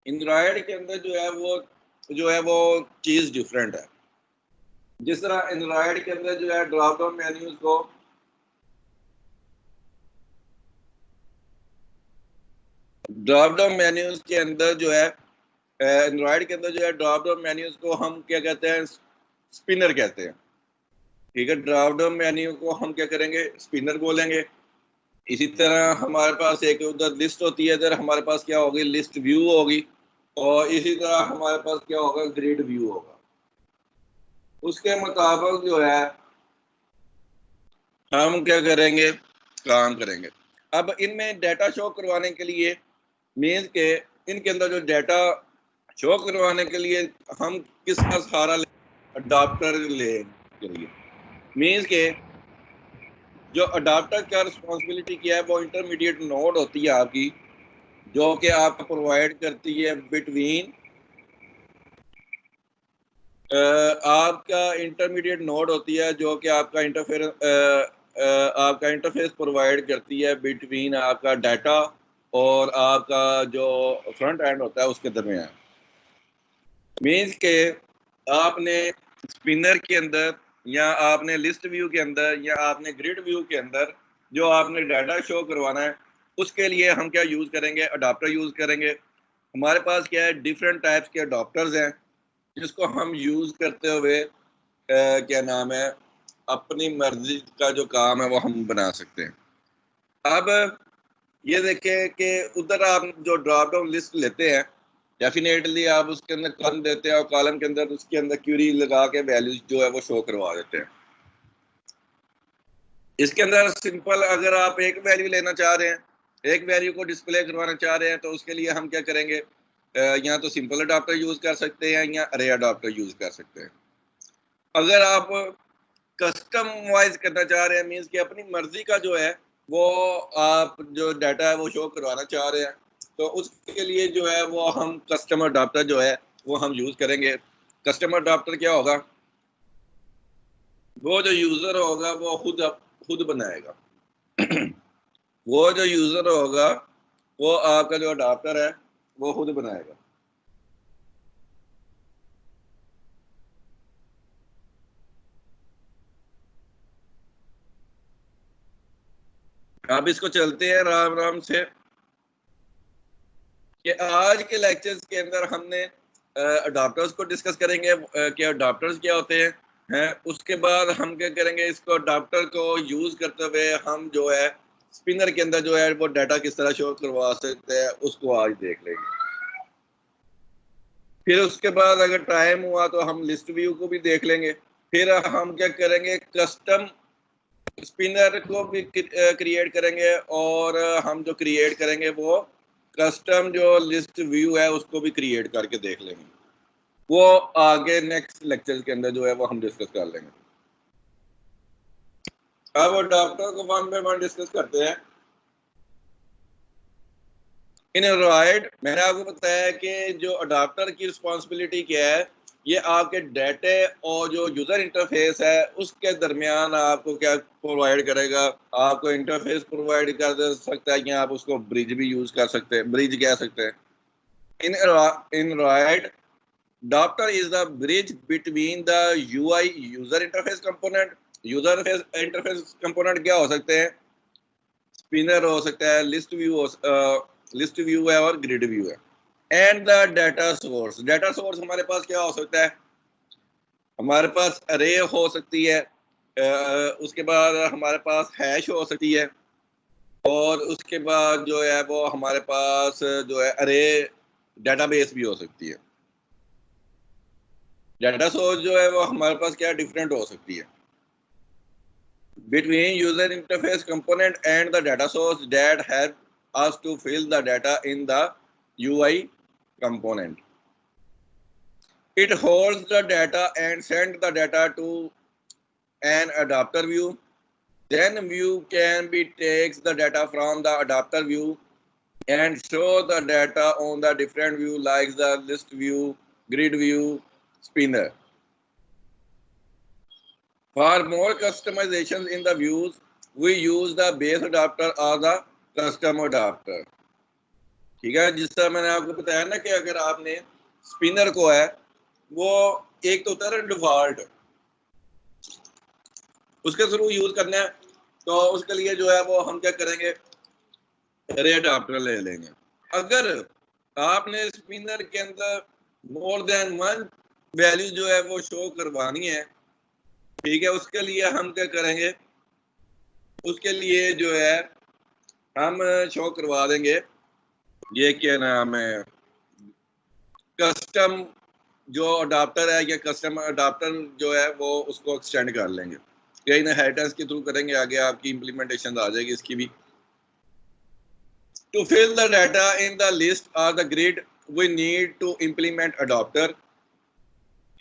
Android के अंदर जो है वो चीज डिफरेंट है। जिस तरह एंड्रॉयड के अंदर जो है ड्रॉप डाउन मेन्यूज को ड्रॉप डाउन मेन्यूज के अंदर जो है एंड्रॉयड के अंदर जो है ड्रॉप डाउन मेन्यूज को हम क्या कहते हैं, स्पिनर कहते हैं। ठीक है, ड्रॉप डाउन मेन्यू को हम क्या करेंगे, स्पिनर बोलेंगे। इसी तरह हमारे पास एक उधर लिस्ट होती है, इधर हमारे पास क्या होगी, लिस्ट व्यू होगी। और इसी तरह हमारे पास क्या होगा, ग्रिड व्यू होगा। उसके मुताबिक जो है हम क्या करेंगे, काम करेंगे। अब इनमें डाटा शो करवाने के लिए मीन्स के इनके अंदर जो डाटा शो करवाने के लिए हम किसका सहारा ले, अडाप्टर ले करिए। मीन्स के जो अडाप्टर का रिस्पॉन्सिबिलिटी क्या है, वो इंटरमीडिएट नोड होती है आपकी, जो कि आपको प्रोवाइड करती है बिटवीन आपका इंटरमीडिएट नोड होती है, जो कि आपका इंटरफेस प्रोवाइड करती है बिटवीन आपका डाटा और आपका जो फ्रंट एंड होता है उसके दरमियान। मीन्स के आपने स्पिनर के अंदर या आपने लिस्ट व्यू के अंदर या आपने ग्रिड व्यू के अंदर जो आपने डाटा शो करवाना है, उसके लिए हम क्या यूज़ करेंगे, अडाप्टर यूज़ करेंगे। हमारे पास क्या है, डिफरेंट टाइप्स के अडाप्टर्स हैं जिसको हम यूज़ करते हुए क्या नाम है, अपनी मर्जी का जो काम है वो हम बना सकते हैं। अब ये देखें कि उधर आप जो ड्रॉप डाउन लिस्ट लेते हैं, डेफिनेटली आप उसके अंदर कॉलम देते हैं और कॉलम के अंदर उसके अंदर क्यूरी लगा के वैल्यूज जो है वो शो करवा देते हैं। इसके अंदर सिंपल, अगर आप एक वैल्यू लेना चाह रहे हैं, एक वैल्यू को डिस्प्ले करवाना चाह रहे हैं, तो उसके लिए हम क्या करेंगे, या तो सिंपल अडाप्टर यूज कर सकते हैं या अरे अडाप्टर यूज कर सकते हैं। अगर आप कस्टम वाइज करना चाह रहे हैं, मीन्स कि अपनी मर्जी का जो है वो आप जो डाटा है वो शो करवाना चाह रहे हैं, तो उसके लिए जो है वो हम कस्टमर अडाप्टर जो है वो हम यूज करेंगे। कस्टमर अडाप्टर क्या होगा, वो जो यूजर होगा वो खुद बनाएगा। वो जो यूजर होगा वो आपका जो अडाप्टर है वो खुद बनाएगा। अब इसको चलते हैं राम राम से कि आज के लेक्चर्स के अंदर हमने अडाप्टर्स को डिस्कस करेंगे कि अडाप्टर्स क्या होते हैं। उसके बाद हम क्या करेंगे, इसको अडाप्टर को यूज करते हुए हम जो है स्पिनर के अंदर जो है वो डाटा किस तरह शो करवा सकते हैं, उसको आज देख लेंगे। फिर उसके बाद अगर टाइम हुआ तो हम लिस्ट व्यू को भी देख लेंगे। फिर हम क्या करेंगे, कस्टम स्पिनर को भी क्रिएट करेंगे और हम जो क्रिएट करेंगे वो कस्टम जो लिस्ट व्यू है उसको भी क्रिएट करके देख लेंगे। वो आगे नेक्स्ट लेक्चर के अंदर जो है वो हम डिस्कस कर लेंगे। अब अडाप्टर को वन बाय वन डिस्कस करते हैं। इन एंड्रॉयड मैंने आपको बताया कि जो अडाप्टर की रिस्पॉन्सिबिलिटी क्या है, ये आपके डाटे और जो यूजर इंटरफेस है उसके दरमियान आपको क्या प्रोवाइड करेगा। आपको इंटरफेस प्रोवाइड कर दे सकता है या आप उसको ब्रिज भी यूज कर सकते हैं, ब्रिज कह सकते हैं। इन Android adapter is the bridge between the UI user interface component। User interface component क्या हो सकते हैं, स्पिनर हो सकता है, लिस्ट व्यू है और ग्रिड व्यू है। एंड द डाटा सोर्स हमारे पास क्या हो सकता है, हमारे पास अरे हो सकती है, उसके बाद हमारे पास हैश हो सकती है, और उसके बाद जो है वो हमारे पास जो है अरे डेटाबेस भी हो सकती है। डाटा सोर्स जो है वो हमारे पास क्या डिफरेंट हो सकती है between user interface component and the data source that help us to fill the data in the UI component. It holds the data and sends the data to an adapter view. Then view can be takes the data from the adapter view and show the data on the different view like the list view, grid view, spinner. For more customizations in the views, we use the base adapter or the custom adapter. ठीक है। जिस तरह मैंने आपको बताया ना कि अगर आपने स्पिनर को है वो एक तो होता है डिफॉल्ट, उसके थ्रू यूज करना है, तो उसके लिए जो है वो हम क्या करेंगे, अरे अडाप्टर ले लेंगे। अगर आपने स्पिनर के अंदर मोर देन वन वैल्यू जो है वो शो करवानी है, ठीक है, उसके लिए हम क्या करेंगे, उसके लिए जो है हम शो करवा देंगे, ये क्या नाम है, कस्टम जो अडाप्टर है या कस्टम अडाप्टर जो है वो उसको एक्सटेंड कर लेंगे, या इनहेरिटेंस के थ्रू करेंगे, आगे आपकी इम्प्लीमेंटेशन आ जाएगी इसकी भी। To fill the data in the list or the grid, we need to implement adapter.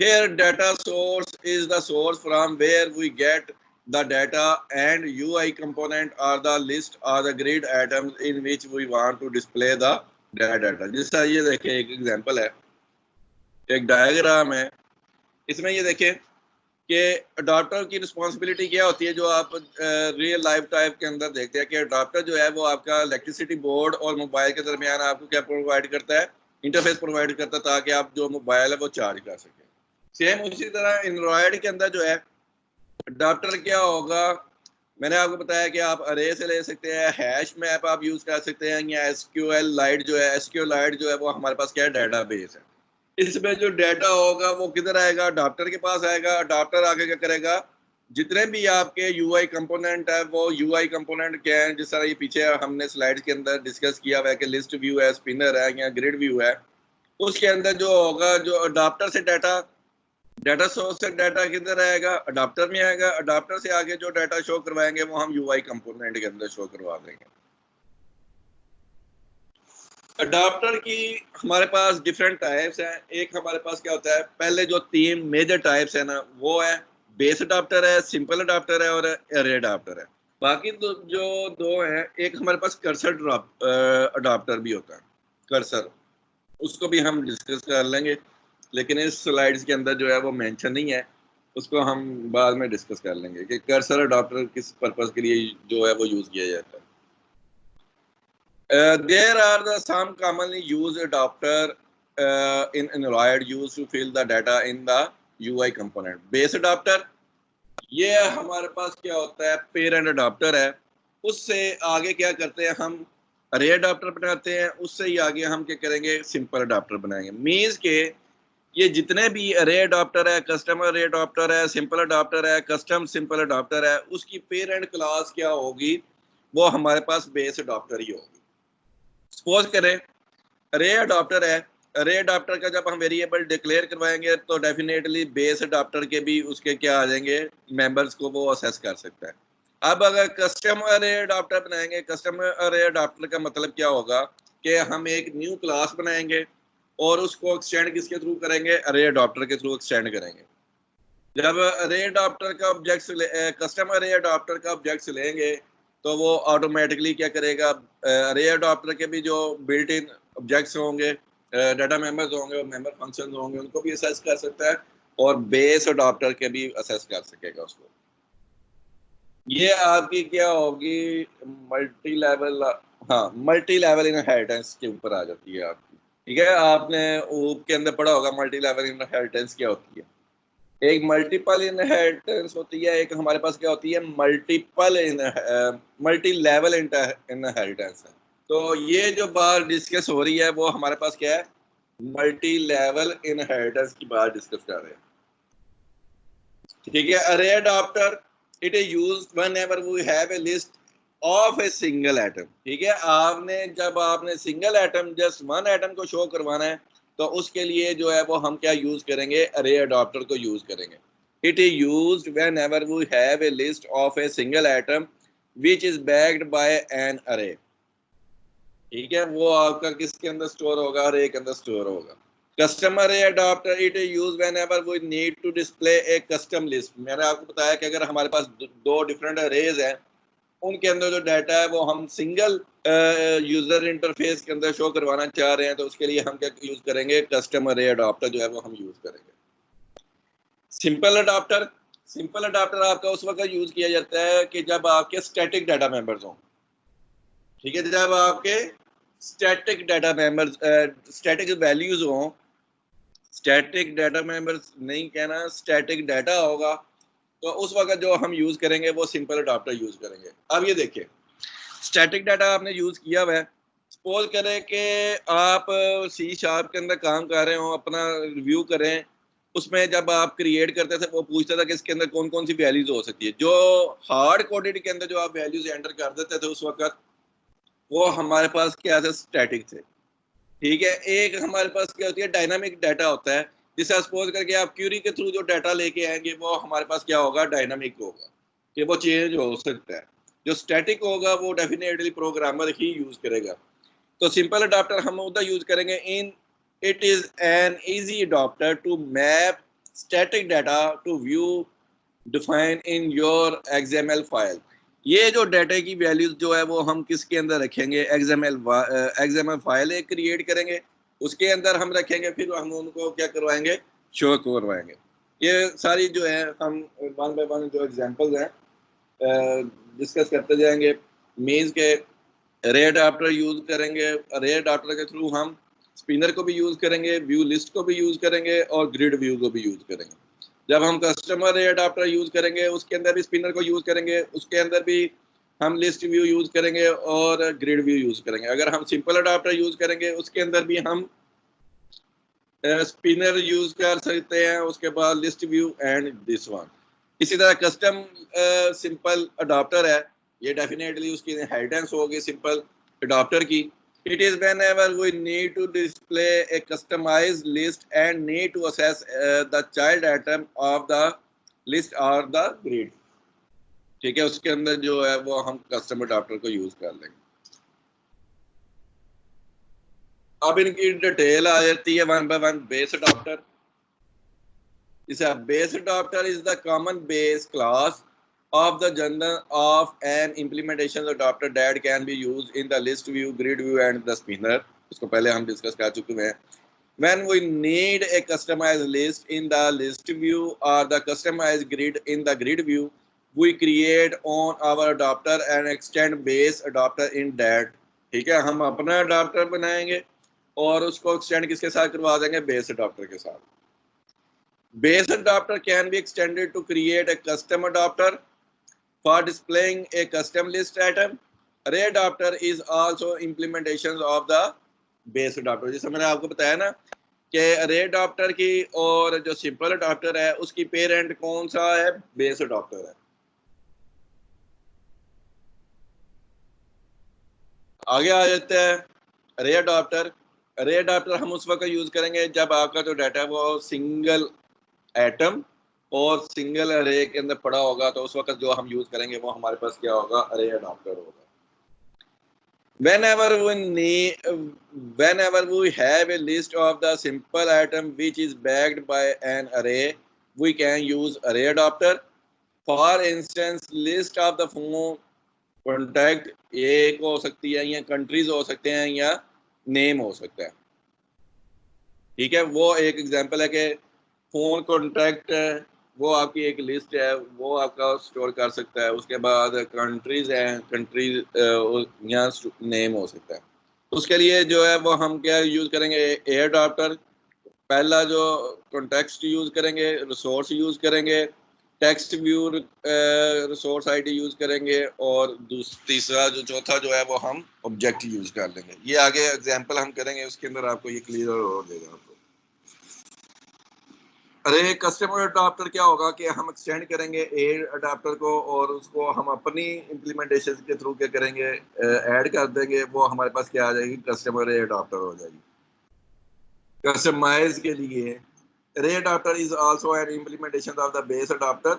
Here, data source is the source from where we get the data, and UI component are the list or the grid items in which we want to display the data. जैसा ये देखिए एक example है, एक diagram है, इसमें ये देखिए कि अडाप्टर की रिस्पॉन्सिबिलिटी क्या होती है, जो आप रियल लाइफ टाइप के अंदर देखते हैं कि अडाप्टर जो है वो आपका इलेक्ट्रिसिटी बोर्ड और मोबाइल के दरमियान आपको क्या प्रोवाइड करता है, इंटरफेस प्रोवाइड करता है, ताकि आप जो मोबाइल है वो चार्ज कर सकें। सेम उसी तरह एंड्रॉयड के अंदर जो है अडाप्टर क्या होगा, मैंने आपको बताया कि आप अरे से ले सकते हैं, हैश मैप आप यूज कर सकते हैं, या एसक्यूएल लाइट जो है, एसक्यूएल लाइट जो है वो हमारे पास क्या है, डाटाबेस है। इसमें जो डाटा होगा वो किधर आएगा, अडाप्टर के पास आएगा। अडाप्टर आगे क्या करेगा, जितने भी आपके यूआई कंपोनेंट है वो यूआई कंपोनेंट क्या है, जिस तरह ये पीछे हमने स्लाइड्स के अंदर डिस्कस किया हुआ है कि लिस्ट व्यू है, स्पिनर है या ग्रिड व्यू है, उसके अंदर जो होगा, जो अडाप्टर से डाटा, डाटा सोर्स से डाटा किधर आएगा, अडाप्टर में आएगा। अडाप्टर से आगे जो डाटा शो करवाएंगे वो हम यूआई कंपोनेंट के अंदर शो करवा देंगे। अडाप्टर की हमारे पास डिफरेंट टाइप्स हैं। एक हमारे पास क्या होता है, पहले जो तीन मेजर टाइप्स है ना, वो है बेस अडाप्टर है, सिंपल अडाप्टर है और एरे अडाप्टर है। बाकी तो जो दो हैं, एक हमारे पास कर्सर अडाप्टर भी होता है, कर्सर, उसको भी हम डिस्कस कर लेंगे, लेकिन इस स्लाइड्स के अंदर जो है वो मेंशन नहीं है, उसको हम बाद में डिस्कस कर लेंगे कि कर्सर अडाप्टर किस पर्पस के लिए जो है वो यूज किया जाता है। There are the some commonly used adapter in Android used to fill the data in the UI component. Base adapter, ये हमारे पास क्या होता है, पेरेंट अडाप्टर है, उससे आगे क्या करते हैं हम, अरे अडाप्टर बनाते हैं, उससे ही आगे हम क्या करेंगे, सिंपल अडाप्टर बनाएंगे। मीन्स के ये जितने भी अरे अडाप्टर है, कस्टम अरे अडाप्टर है, सिंपल अडाप्टर है, कस्टम सिंपल अडाप्टर है, उसकी पेरेंट क्लास क्या होगी, वो हमारे पास बेस अडाप्टर ही होगी। सपोज करें अरे अडाप्टर है, अरे अडाप्टर का जब हम वेरिएबल डिक्लेयर करवाएंगे तो डेफिनेटली बेस अडाप्टर के भी उसके क्या आ जाएंगे, मेंबर्स को वो असेस कर सकता है। अब अगर कस्टम अरे अडाप्टर बनाएंगे, कस्टम अरे अडाप्टर का मतलब क्या होगा कि हम एक न्यू क्लास बनाएंगे और उसको एक्सटेंड किसके थ्रू करेंगे, अरे अडाप्टर के थ्रू एक्सटेंड करेंगे। जब अरे अडाप्टर का ऑब्जेक्ट्स कस्टम अरे अडाप्टर का ऑब्जेक्ट्स लेंगे तो वो ऑटोमेटिकली क्या करेगा, अरे अडाप्टर के भी जो बिल्ट इन ऑब्जेक्ट्स होंगे, डाटा मेंबर्स होंगे और मेंबर फंक्शंस होंगे, उनको भी असेस कर सकता है और बेस अडाप्टर के भी असेस कर सकेगा उसको। ये आपकी क्या होगी, मल्टी लेवल, हाँ मल्टी लेवल इनहेरिटेंस के ऊपर आ जाती है आपकी। ठीक है, आपने ऊप के अंदर पढ़ा होगा मल्टी लेवल इनहेरिटेंस क्या होती है। एक मल्टीपल इनहेरिटेंस होती है, एक हमारे पास क्या होती है, मल्टी लेवल इनहेरिटेंस है। तो ये जो बात डिस्कस हो रही है वो हमारे पास क्या है, मल्टी लेवल इनहेरिटेंस की बात डिस्कस कर रहे हैं। ठीक है, array adapter it is used whenever we have a list of a single atom. ठीक है, आपने जब आपने single atom, just one atom को शो करवाना है, तो उसके लिए जो है वो हम क्या यूज करेंगे, अरे अडॉप्टर को यूज करेंगे। It is used whenever we have a list of a single atom which is backed by an array. ठीक है, वो आपका किसके अंदर स्टोर होगा, अरे के अंदर स्टोर होगा। Customer array adapter it is used whenever we need to display a custom list. मैंने आपको बताया कि अगर हमारे पास दो डिफरेंट अरेज हैं, उनके अंदर जो डाटा है वो हम सिंगल यूजर इंटरफेस के अंदर शो करवाना चाह रहे हैं, तो उसके लिए हम क्या यूज करेंगे, कस्टम अरे अडॉप्टर जो है वो हम यूज करेंगे। सिंपल अडॉप्टर, सिंपल अडॉप्टर आपका उस वक्त यूज किया जाता है कि जब आपके स्टैटिक डाटा मेंबर्स हों। ठीक है, जब आपके static data members, static values हों, स्टैटिक डाटा मेंबर्स नहीं कहना, स्टैटिक डाटा होगा, तो उस वक्त जो हम यूज करेंगे वो सिंपल अडॉप्टर यूज करेंगे। अब ये देखिए, स्टैटिक डाटा आपने यूज किया हुआ है, सपोज करें कि आप सी शार्प के अंदर काम कर रहे हो, अपना रिव्यू करें, उसमें जब आप क्रिएट करते थे वो पूछता था कि इसके अंदर कौन कौन सी वैल्यूज हो सकती है। जो हार्ड कोडेड के अंदर जो आप वैल्यूज एंटर कर देते थे उस वक्त, वो हमारे पास क्या थे, स्टैटिक थे। ठीक है, एक हमारे पास क्या होती है, डायनामिक डाटा होता है, जिसे सपोज करके आप क्यूरी के थ्रू जो डाटा लेके आएंगे वो हमारे पास क्या होगा, डायनामिक होगा, कि वो चेंज हो सकता है। जो स्टैटिक होगा वो डेफिनेटली प्रोग्रामर ही यूज करेगा। तो सिंपल अडाप्टर हम उधर यूज करेंगे in it is an easy adapter to map static data to view define in your XML file. ये जो डाटा की वैल्यूज जो है वो हम किसके अंदर रखेंगे, एक्सएमएल फाइल एक क्रिएट करेंगे, उसके अंदर हम रखेंगे, फिर हम उनको क्या करवाएंगे, शो करवाएंगे। ये सारी जो है हम वन बाय वन जो एग्जांपल्स हैं डिस्कस करते जाएंगे। मीन्स के अरे अडाप्टर यूज करेंगे, अरे अडाप्टर के थ्रू हम स्पिनर को भी यूज करेंगे, व्यू लिस्ट को भी यूज करेंगे और ग्रिड व्यू को भी यूज करेंगे। जब हम कस्टमर अरे अडाप्टर यूज करेंगे उसके अंदर भी स्पिनर को यूज करेंगे, उसके अंदर भी हम लिस्ट व्यू यूज करेंगे और ग्रिड व्यू यूज करेंगे। अगर हम सिंपल अडाप्टर यूज करेंगे उसके अंदर भी हम स्पिनर यूज कर सकते हैं, उसके बाद list view and this one. इसी तरह कस्टम सिंपल अडाप्टर है, ये डेफिनेटली उसकी इनहेरिटेंस होगी सिंपल अडाप्टर की। It is whenever we need to display a customized list and need to access the child item of the list or the grid। ठीक है, उसके अंदर जो है वो हम कस्टम अडाप्टर को यूज कर लेंगे। अब इनकी डिटेल आ जाती है one by one. Base adapter is a base adapter is the common base class of the genre of an implementation adapter that can be used in the list view, grid view and the spinner। इसको पहले हम discuss कर चुके हैं। When we need a customized list in the list view or the customized grid in the grid view, we create on our adapter and extend base adapter in that। ठीक है, हम अपना अडाप्टर बनाएंगे और उसको एक्सटेंड किसके साथ करवा देंगे, बेस अडाप्टर के साथ। Base adapter can be extended to create a custom adapter for displaying a custom list item। Array adapter is also implementations of the base adapter। जैसे मैंने आपको बताया ना कि array adapter की और जो simple adapter है उसकी पेरेंट कौन सा है, base adapter है। आगे आ जाते हैं array adapter। array adapter हम उस वक्त यूज करेंगे जब आपका जो डाटा है वो सिंगल एटम और सिंगल अरे के अंदर पड़ा होगा, तो उस वक्त जो हम यूज करेंगे वो हमारे पास क्या होगा, अरे अडॉप्टर होगा। whenever we have a list of the simple item which is backed by an array, we can use array adapter। for instance, list of the phone contact एक हो सकती है, या कंट्रीज हो सकते हैं, या नेम हो सकता है। ठीक है, वो एक एग्जांपल है कि फोन कॉन्टैक्ट है, वो आपकी एक लिस्ट है, वो आपका स्टोर कर सकता है। उसके बाद कंट्रीज हैं, कंट्रीज यहाँ नेम हो सकता है। उसके लिए जो है वो हम क्या यूज करेंगे, ए अडॉप्टर। पहला जो कॉन्टेक्स्ट यूज करेंगे, रिसोर्स यूज करेंगे, text view resource ID use करेंगे, और तीसरा जो चौथा जो है वो हम ऑब्जेक्ट यूज कर लेंगे। ये आगे एग्जांपल हम करेंगे, उसके अंदर आपको ये क्लियर हो जाएगा आपको। अरे कस्टमर अडाप्टर क्या होगा कि हम एक्सटेंड करेंगे ए अडाप्टर को और उसको हम अपनी इम्प्लीमेंटेशन के थ्रू क्या करेंगे, ऐड कर देंगे, वो हमारे पास क्या आ जाएगी, कस्टमर ए अडाप्टर हो जाएगी। कस्टमाइज के लिए array adapter is also an implementation of the base adapter।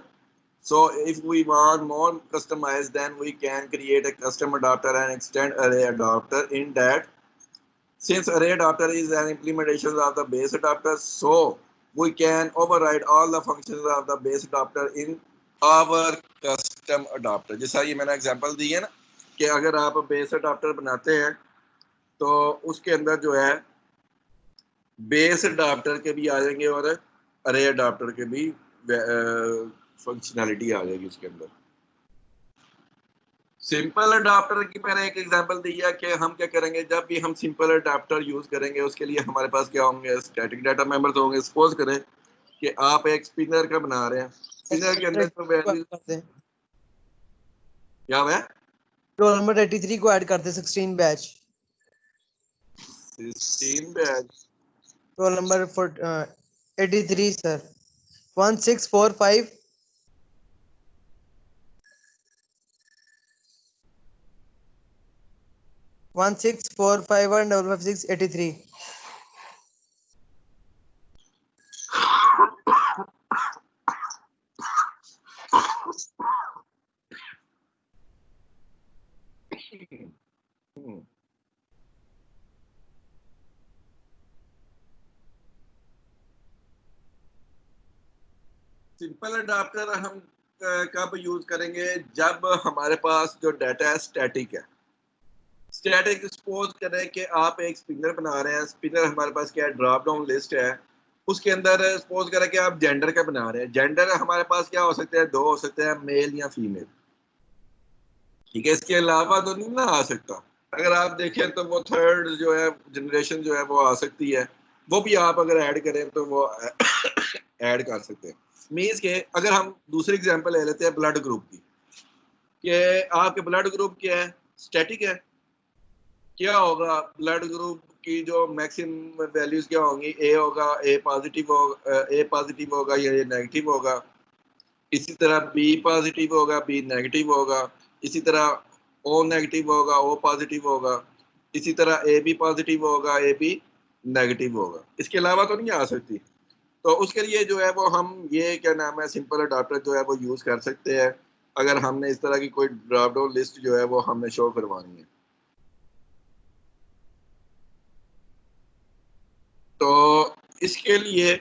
so if we want more customized, then we can create a custom adapter and extend array adapter in that। since array adapter is an implementation of the base adapter, so we can override all the functions of the base adapter in our custom adapter। जैसा ये मैंने example दी है ना कि अगर आप base adapter बनाते हैं तो उसके अंदर जो है बेस अडाप्टर के भी आ जाएंगे और अरे अडाप्टर के भी फंक्शनैलिटी आ जाएगी उसके अंदर। सिंपल अडाप्टर की मैंने एक एग्जांपल दिया कि हम क्या करेंगे जब भी हम सिंपल अडाप्टर यूज करेंगे उसके लिए हमारे पास क्या होंगे, स्टैटिक डाटा मेंबर्स होंगे। सपोज करें कि आप एक स्पिनर का बना रहे हैं, स्पिनर के अंदर तो वैल्यू क्या है, रोल नंबर 83 को ऐड करते 16 batch 16 batch, roll number 83 sir 1645 1645 and 55683 simple adapter हम कब यूज करेंगे, जब हमारे पास जो डाटा है स्टैटिक है। स्टैटिक सपोज करें कि आप एक स्पिनर बना रहे हैं, स्पिनर हमारे पास क्या है, ड्रॉप डाउन लिस्ट है, उसके अंदर सपोज करें कि आप जेंडर का बना रहे हैं। जेंडर हमारे पास क्या हो सकते हैं, दो हो सकते हैं, मेल या फीमेल, ठीक है। इसके अलावा तो नहीं ना आ सकता। अगर आप देखें तो वो थर्ड जो है जनरेशन जो है वो आ सकती है, वो भी आप अगर ऐड करें तो वो ऐड कर सकते हैं। मीन्स के अगर हम दूसरी एग्जांपल ले लेते हैं ब्लड ग्रुप की, कि आपके ब्लड ग्रुप क्या है, स्टैटिक है, क्या होगा ब्लड ग्रुप की जो मैक्सिमम वैल्यूज क्या होंगी, ए होगा, ए पॉजिटिव होगा या ए नेगेटिव होगा। इसी तरह बी पॉजिटिव होगा, बी नेगेटिव होगा। इसी तरह ओ नेगेटिव होगा, ओ पॉजिटिव होगा। इसी तरह ए बी पॉजिटिव होगा, ए बी नेगेटिव होगा। इसके अलावा तो नहीं आ सकती। तो उसके लिए जो है वो हम ये क्या नाम है, सिंपल अडाप्टर जो है वो यूज कर सकते हैं अगर हमने इस तरह की कोई ड्रॉप डाउन लिस्ट जो है वो हमने शो करवानी है। तो इसके लिए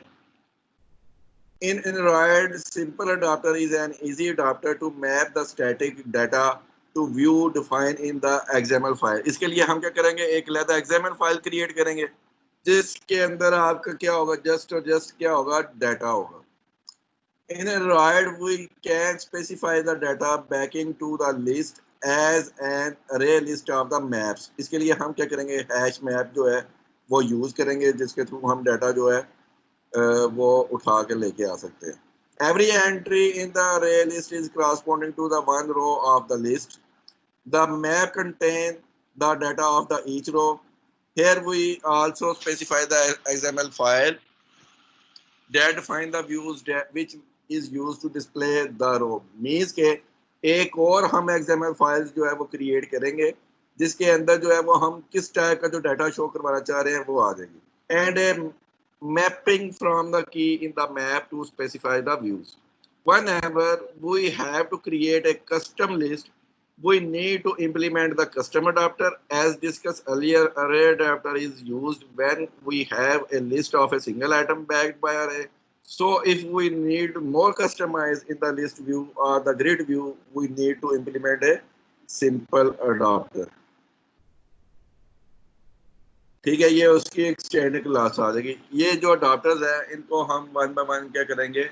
in Android, simple adapter is an easy adapter to map the static data to view defined in the XML file। इसके लिए हम क्या करेंगे, एक अलग XML फाइल क्रिएट करेंगे जिसके अंदर आपका क्या होगा, जस्ट और जस्ट क्या होगा, डाटा होगा। In Android, we can specify the data backing to the list as an array list of the maps। इसके लिए हम क्या करेंगे, हैश मैप जो है वो यूज करेंगे जिसके थ्रू हम डाटा जो है वो उठा के लेके आ सकते हैं। Every entry in the array list is corresponding to the one row of the list. The map contains the data of the each row. Here we also specify the XML file that define the views that which is used to display the row। Means के एक और हम XML files जो है वो create करेंगे जिसके अंदर जो है वो हम किस टाइप का जो डाटा शो करवाना चाह रहे हैं वो आ जाएगी। And mapping from the key in the map to specify the views। Whenever we have to create a custom list, we need to implement the custom adapter. As discussed earlier, array adapter is used when we have a list of a single item backed by array। So if we need more customize in the list view or the grid view, we need to implement a simple adapter। ठीक है, ये उसकी extend class आ जाएगी। ये जो adapters है इनको हम वन बाय वन क्या करेंगे,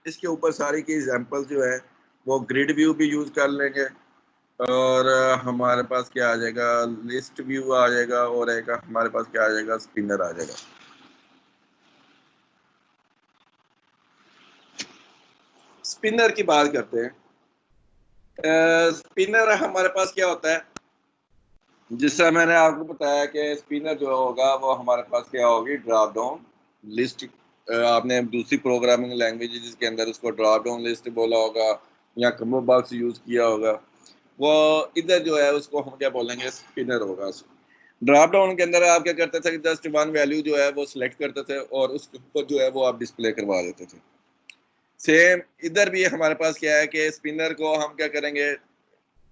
इसके ऊपर सारी की एग्जांपल जो है वो ग्रिड व्यू भी यूज कर लेंगे और हमारे पास क्या आ जाएगा, लिस्ट व्यू आ जाएगा और एक हमारे पास क्या आ जाएगा, स्पिनर आ जाएगा। स्पिनर की बात करते हैं। स्पिनर हमारे पास क्या होता है, जिससे मैंने आपको बताया कि स्पिनर जो होगा वो हमारे पास क्या होगी, ड्रॉप डाउन लिस्ट। आपने दूसरी प्रोग्रामिंग लैंग्वेज जिसके अंदर उसको ड्रॉप डाउन लिस्ट बोला होगा या कम्बो बॉक्स यूज किया होगा, वो इधर जो है उसको हम क्या बोलेंगे, स्पिनर होगा। ड्रॉप डाउन के अंदर आप क्या करते थे, जस्ट वन वैल्यू जो है वो सिलेक्ट करते थे और उसके ऊपर जो है वो आप डिस्प्ले करवा देते थे। सेम इधर भी हमारे पास क्या है कि स्पिनर को हम क्या करेंगे,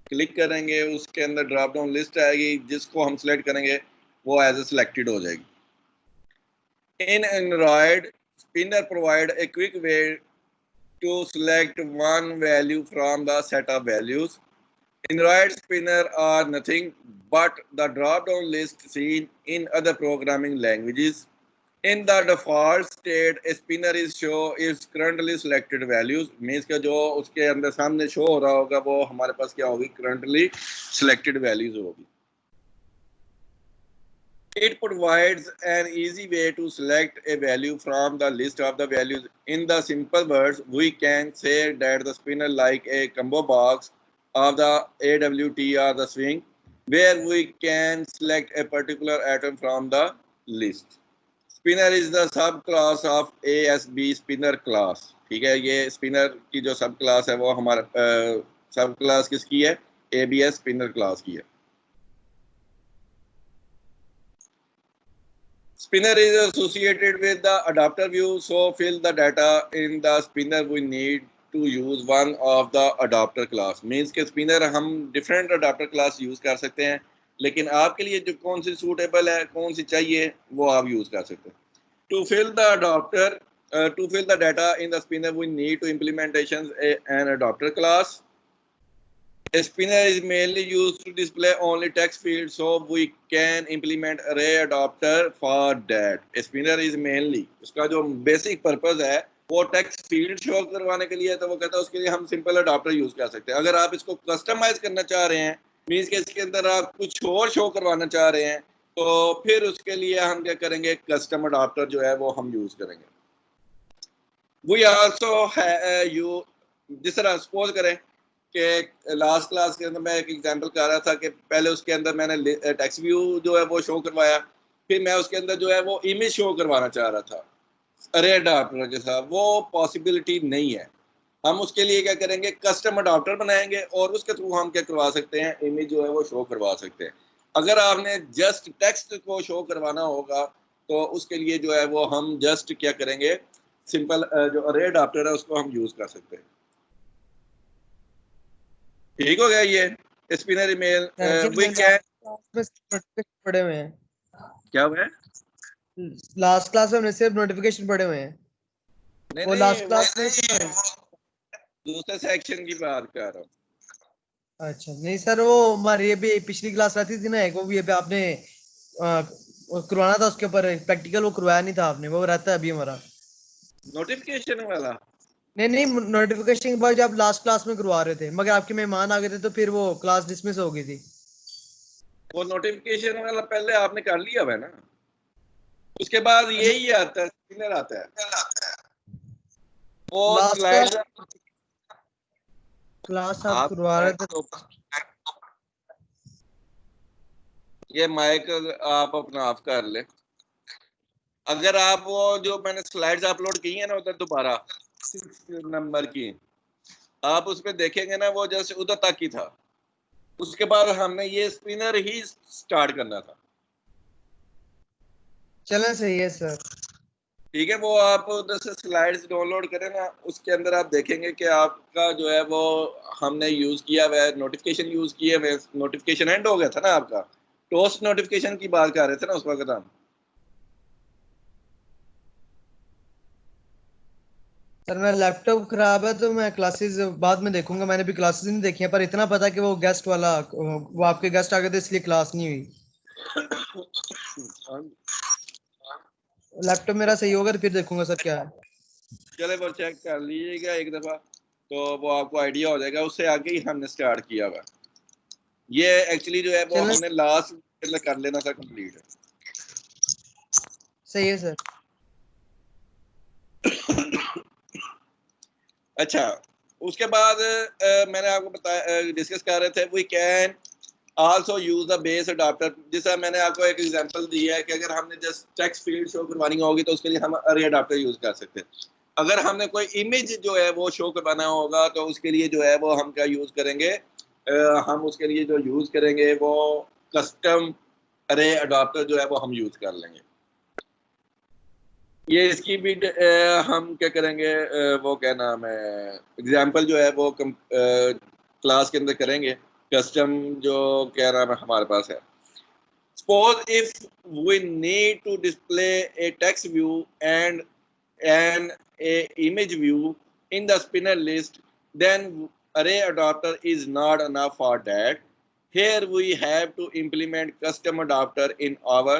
क्लिक करेंगे, उसके अंदर ड्रॉप डाउन लिस्ट आएगी, जिसको हम सिलेक्ट करेंगे वो एज ए सिलेक्टेड हो जाएगी। In android, spinner provide a quick way to select one value from the set of values। Android spinner are nothing but the drop-down list seen in other programming languages। In the default state, a spinner is show is currently selected values, means कि जो उसके अंदर सामने show हो रहा होगा वो हमारे पास क्या होगी, currently selected values होगी. It provides an easy way to select a value from the list of the values. In the simple words, we can say that the spinner like a combo box of the AWT or the swing, where we can select a particular atom from the list. Spinner is the subclass of ASB spinner class. ठीक है, ये spinner की जो सब class है वो हमारा सब क्लास किसकी है, ABS स्पिनर क्लास की है. Spinner is associated with the adapter view, so fill the data in the spinner. We need to use one of the adapter class. Means के spinner हम different adapter class use कर सकते हैं, लेकिन आपके लिए जो कौन सी suitable है, कौन सी चाहिए, वो आप use कर सकते हैं. To fill the adapter, to fill the data in the spinner, we need to implementations an adapter class. A spinner is mainly used to display only text fields, so we can implement array adapter for that. A spinner is mainly, उसका जो basic purpose है वो text field show करवाने के लिए है, तो वो कहता है उसके लिए हम simple adapter यूज कर सकते हैं. अगर आप इसको कस्टमाइज करना चाह रहे हैं, मीन्स के इसके अंदर आप कुछ और शो करवाना चाह रहे हैं, तो फिर उसके लिए हम क्या करेंगे, कस्टम अडाप्टर जो है वो हम यूज करेंगे. We also you जिस तरह सपोज करें कि लास्ट क्लास के अंदर मैं एक एग्जांपल कर रहा था कि पहले उसके अंदर मैंने टेक्स्ट व्यू जो है वो शो करवाया, फिर मैं उसके अंदर जो है वो इमेज शो करवाना चाह रहा था अरे अडाप्टर जैसा. वो पॉसिबिलिटी नहीं है. हम उसके लिए क्या करेंगे, कस्टम अडाप्टर बनाएंगे और उसके थ्रू हम क्या करवा सकते हैं, इमेज जो है वो शो करवा सकते हैं. अगर आपने जस्ट टेक्स्ट को शो करवाना होगा तो उसके लिए जो है वो हम जस्ट क्या करेंगे, सिंपल जो अरे अडाप्टर है उसको हम यूज कर सकते हैं. ठीक हो गया ये स्पिनर ईमेल. वी कैन पड़े हुए हैं. क्या हुआ है, लास्ट क्लास में हमने सिर्फ नोटिफिकेशन पढ़े हुए हैं. नहीं वो नहीं लास्ट वो क्लास में दूसरे सेक्शन की बात कर रहा हूँ. अच्छा नहीं सर, वो हमारी ये भी पिछली क्लास रहती थी ना एक, वो भी अभी आपने वो करवाना था उसके ऊपर प्रैक्टिकल, वो करवाया नहीं था आपने, वो रहता है अभी हमारा नोटिफिकेशन वाला. नहीं नहीं, नोटिफिकेशन के बाद जब लास्ट क्लास में करवा रहे थे, मगर आपके मेहमान आ गए थे तो फिर वो क्लास डिसमिस हो गई थी. वो नोटिफिकेशन वाला पहले आपने कर लिया हुआ है ना, उसके बाद यही आता है, स्पिनर आता है. वो लास्ट स्लाइड क्लास आप आप करवा रहे थे. तो ये माइक आप अपना ऑफ कर ले. अगर आप वो जो मैंने स्लाइड्स अपलोड की है ना उधर दोबारा 6 नंबर की, आप उसमें देखेंगे ना वो जैसे उधर तक ही था, उसके बाद हमने ये स्पिनर ही स्टार्ट करना था. चलें सही है सर. ठीक है, वो आप उधर से स्लाइड्स डाउनलोड करें ना, उसके अंदर आप देखेंगे कि आपका जो है वो हमने यूज किया हुआ है, नोटिफिकेशन यूज किए हुए. नोटिफिकेशन एंड हो गया था ना आपका, टोस्ट नोटिफिकेशन की बात कर रहे थे ना उस वक्त हम. सर मेरा लैपटॉप खराब है तो मैं क्लासेस बाद में देखूंगा. मैंने भी क्लासेस नहीं देखी हैं, पर इतना पता कि वो गेस्ट वाला, वो आपके गेस्ट आ गए थे इसलिए क्लास नहीं हुई. लैपटॉप मेरा सही होगा तो फिर देखूंगा सर क्या है. चले वो चेक कर लीजिएगा एक दफा, तो वो आपको आइडिया हो जाएगा. उससे आगे ही हमने स्टार्ट किया हुआ. ये एक्चुअली जो है वो चलें हमने लास्ट कर लेना था कंप्लीट. सही है सर. अच्छा, उसके बाद मैंने आपको बताया, डिस्कस कर रहे थे, we can also use the base adapter. जैसा मैंने आपको एक एग्जांपल दिया है कि अगर हमने जस्ट टेक्स्ट फील्ड शो करवानी होगी तो उसके लिए हम अरे अडाप्टर यूज कर सकते हैं. अगर हमने कोई इमेज जो है वो शो करवाना होगा तो उसके लिए जो है वो हम क्या यूज करेंगे, हम उसके लिए जो यूज करेंगे वो कस्टम अरे अडाप्टर जो है वो हम यूज कर लेंगे. ये इसकी भी हम क्या करेंगे, वो क्या नाम है, एग्जांपल जो है वो क्लास के अंदर करेंगे. कस्टम जो क्या नाम है हमारे पास है. Suppose if we need to display a text view and an image view in the spinner list, then array adapter is not enough for that. Here we have to implement custom adapter in our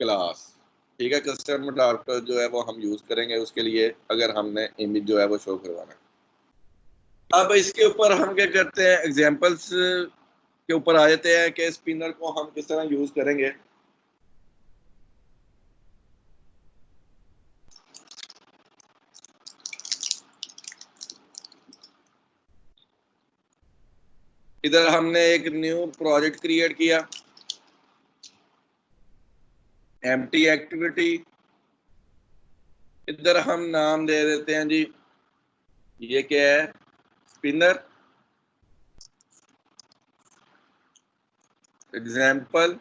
class. ठीक है, custom adapter जो है वो हम use करेंगे उसके लिए, अगर हमने इमेज जो है वो शो करवाना है। अब इसके ऊपर हम क्या करते हैं, एग्जांपल्स के ऊपर आ जाते हैं कि स्पिनर को हम किस तरह यूज करेंगे। इधर हमने एक न्यू प्रोजेक्ट क्रिएट किया, एम्प्टी एक्टिविटी। इधर हम नाम दे देते हैं जी, ये क्या है, स्पिनर एग्जाम्पल,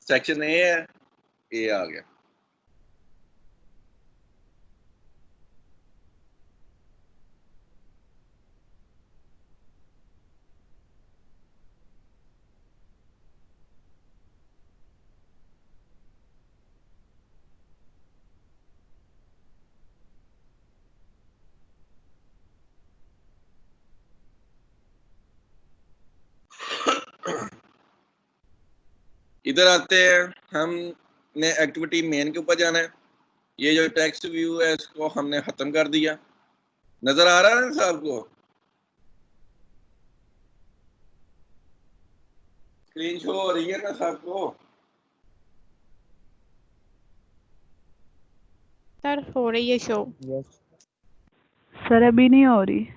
सेक्शन ए है, ए आ गया। इधर आते हैं, हमने एक्टिविटी मेन के ऊपर जाना है। ये जो टेक्स्ट व्यू है इसको हमने खत्म कर दिया। नजर आ रहा है ना सबको, स्क्रीन शो हो रही है ना सबको? सर हो रही है शो। यस सर अभी नहीं हो रही।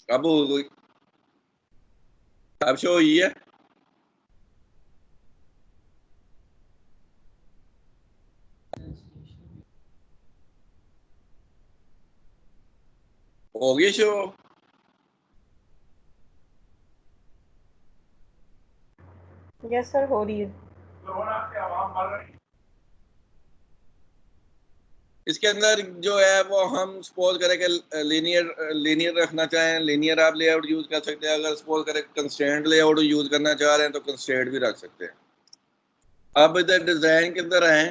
अब हो गई, अब शो हुई है। हो गई शो। यस सर हो रही है। इसके अंदर जो है वो हम सपोज करें कि लीनियर लीनियर रखना चाहें, लीनियर आप लेआउट यूज कर सकते हैं। अगर सपोज करें कंस्ट्रेंट लेआउट यूज करना चाह रहे हैं तो कंस्ट्रेंट भी रख सकते हैं। अब इधर डिजाइन के अंदर आए,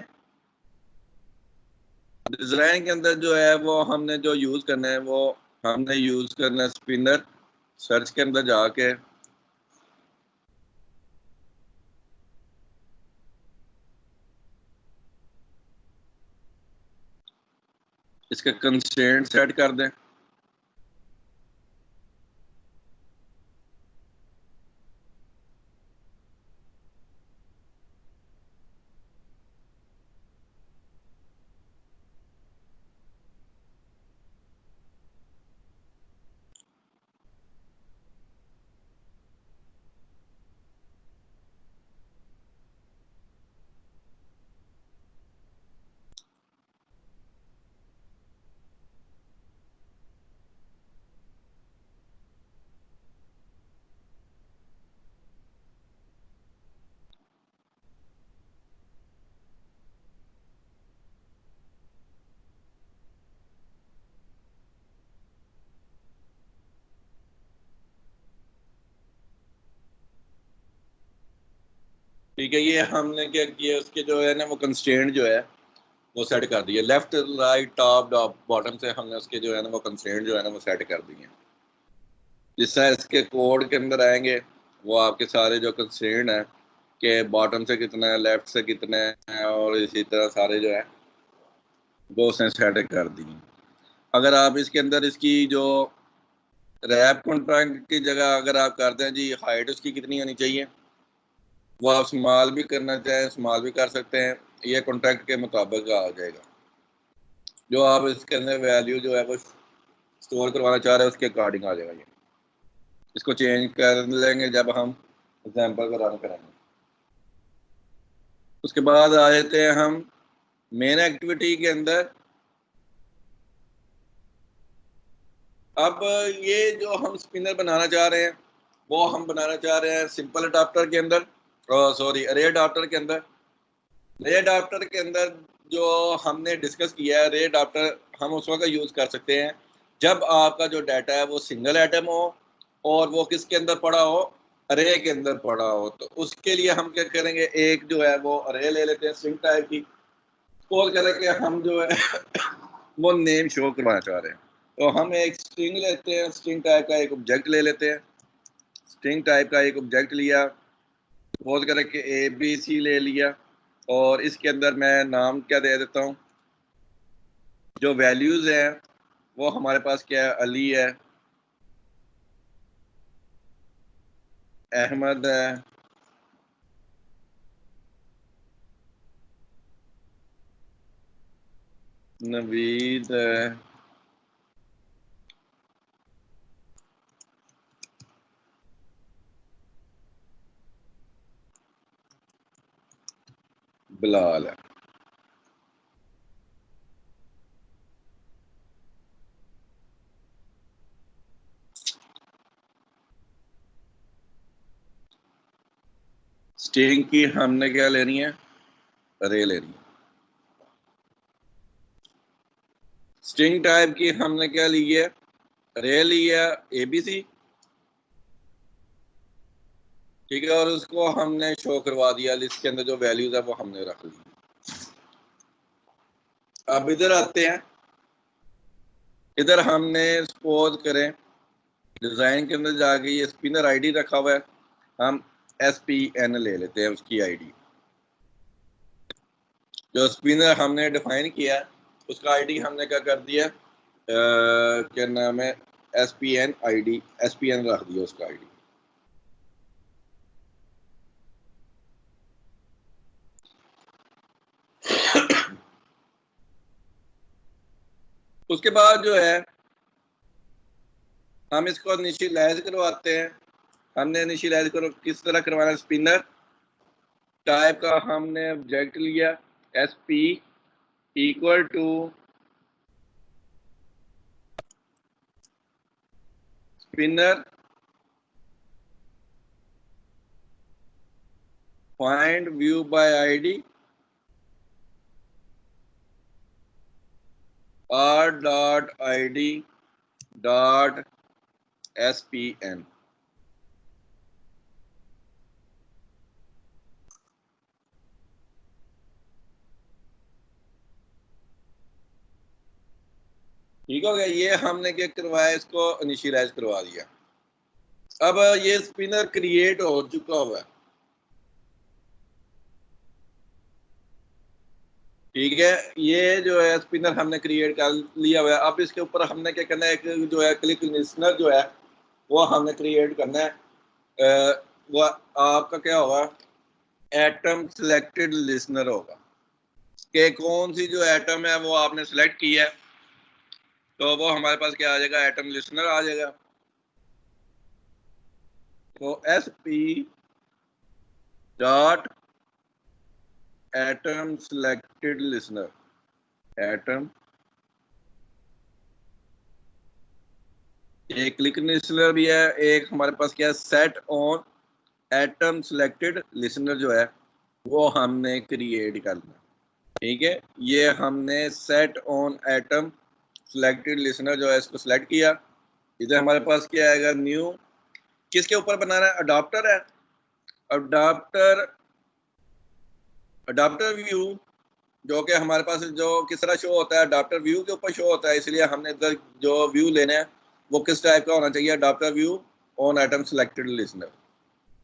डिजाइन के अंदर जो है वो हमने जो यूज करना है वो हमने यूज करना है स्पिनर। सर्च के अंदर जाके इसका कंस्ट्रेंट सेट कर दें। ठीक है, ये हमने क्या किया, उसके जो है ना वो कंस्ट्रेंट जो है वो सेट कर दिए। लेफ्ट राइट टॉप बॉटम से हमने उसके जो है ना वो कंस्ट्रेंट जो है ना वो सेट कर दिए। जिस तरह इसके कोड के अंदर आएंगे वो आपके सारे जो कंस्ट्रेंट है कि बॉटम से कितना है, लेफ्ट से कितना है, और इसी तरह सारे जो है वो उसने सेट कर दिए। अगर आप इसके अंदर इसकी जो रैप कॉन्ट्रैक्ट की जगह अगर आप करते हैं जी हाइट उसकी कितनी होनी चाहिए, वो आप स्मॉल भी करना चाहें स्मॉल भी कर सकते हैं। ये कॉन्ट्रैक्ट के मुताबिक आ जाएगा। जो आप इसके अंदर वैल्यू जो है वो स्टोर करवाना चाह रहे हैं उसके अकॉर्डिंग आ जाएगा। ये इसको चेंज कर लेंगे जब हम एग्जाम्पल को रन करेंगे। उसके बाद आ जाते हैं हम मेन एक्टिविटी के अंदर। अब ये जो हम स्पिनर बनाना चाह रहे हैं वो हम बनाना चाह रहे हैं सिंपल अडाप्टर के अंदर, सॉरी अरे अडाप्टर के अंदर। रे अडाप्टर के अंदर जो हमने डिस्कस किया है, रे अडाप्टर हम उस वक्त यूज़ कर सकते हैं जब आपका जो डाटा है वो सिंगल आइटम हो और वो किसके अंदर पड़ा हो, अरे के अंदर पड़ा हो, तो उसके लिए हम क्या करेंगे, एक जो है वो अरे ले लेते हैं स्ट्रिंग टाइप की। सपोज करें कि हम जो है वो नेम शो करवाना चाह रहे हैं, तो हम एक स्ट्रिंग लेते हैं, स्ट्रिंग टाइप का एक ऑब्जेक्ट ले लेते हैं। स्ट्रिंग टाइप का एक ऑब्जेक्ट लिया, सपोज करें कि ABC ले लिया, और इसके अंदर मैं नाम क्या दे देता हूँ, जो वैल्यूज हैं वो हमारे पास क्या है, अली है, अहमद है, नवीद है, बिलाल है। स्ट्रिंग की हमने क्या लेनी है, अरे लेनी है। स्ट्रिंग टाइप की हमने क्या ली है, अरे लिया ABC, ठीक है, और उसको हमने शो करवा दिया, लिस्ट के अंदर जो वैल्यूज है वो हमने रख ली। अब इधर आते हैं, इधर हमने सपोज करें डिजाइन के अंदर जाके ये स्पिनर आईडी रखा हुआ है, हम SPN ले लेते हैं उसकी आईडी। जो स्पिनर हमने डिफाइन किया है उसका आईडी हमने क्या कर दिया, क्या नाम है, SPN आईडी, SPN रख दिया उसका आईडी। उसके बाद जो है हम इसको इनिशियलाइज करवाते हैं। हमने इनिशियलाइज करो किस तरह करवाना है, स्पिनर टाइप का हमने ऑब्जेक्ट लिया, SP equal to spinner find view by ID r.id dot SPN। ठीक हो गया, ये हमने क्या करवाया, इसको इनिशियलाइज करवा दिया। अब ये स्पिनर क्रिएट हो चुका हुआ है, ठीक है, ये जो है स्पिनर हमने क्रिएट कर लिया हुआ है। अब इसके ऊपर हमने क्या करना है, एक जो है क्लिक लिसनर जो है वो हमने क्रिएट करना है। वो आपका क्या होगा, एटम सिलेक्टेड लिसनर होगा, कि कौन सी जो एटम है वो आपने सिलेक्ट किया है, तो वो हमारे पास क्या आ जाएगा, एटम लिसनर आ जाएगा। तो SP dot atom selected listener, atom एक क्लिक लिसनर भी है, एक हमारे पास क्या है, set on atom selected listener जो है वो हमने क्रिएट करना, ठीक है। ये हमने set on atom selected listener जो है इसको सिलेक्ट किया। इधर हमारे पास क्या आएगा, न्यू, किसके ऊपर बनाना है, अडॉप्टर है, अडॉप्टर, अडॉप्टर व्यू, जो कि हमारे पास जो किस तरह शो होता है, अडॉप्टर व्यू के ऊपर शो होता है, इसलिए हमने इधर जो व्यू लेने हैं वो किस टाइप का होना चाहिए, adopter view on item selected listener.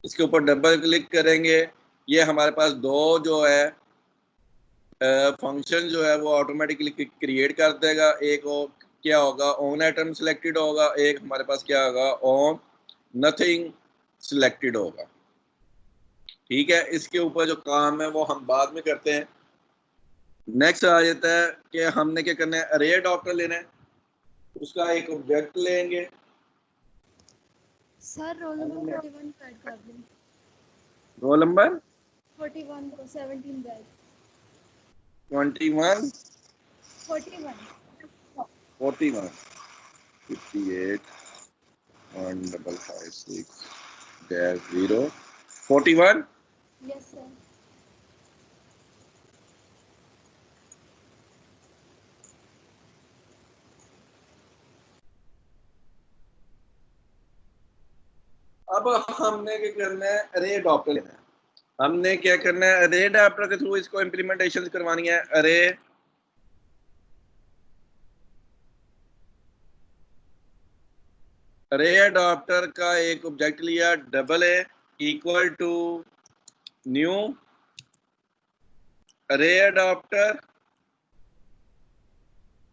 इसके ऊपर डबल क्लिक करेंगे, ये हमारे पास दो जो है फंक्शन जो है वो ऑटोमेटिकली क्रिएट कर देगा। एक वो क्या होगा, ऑन आइटम सिलेक्टेड होगा, एक हमारे पास क्या होगा, ऑन नथिंग सिलेक्टेड होगा, ठीक है। इसके ऊपर जो काम है वो हम बाद में करते हैं। नेक्स्ट आ जाता है कि हमने क्या करना है, अरे अडॉप्टर लेना है, उसका एक ऑब्जेक्ट लेंगे। सर रोल नंबर 41 को ऐड कर दें। रोल नंबर 41 को 17 बैच 21 41 41 58 1556 0 41। Yes sir. अब हमने क्या करना है, अरे अडॉप्टर लेना है। हमने क्या करना है, अरे अडॉप्टर के थ्रू इसको इम्प्लीमेंटेशन करवानी है। अरे अडॉप्टर का एक ऑब्जेक्ट लिया, double A equal to new array adapter.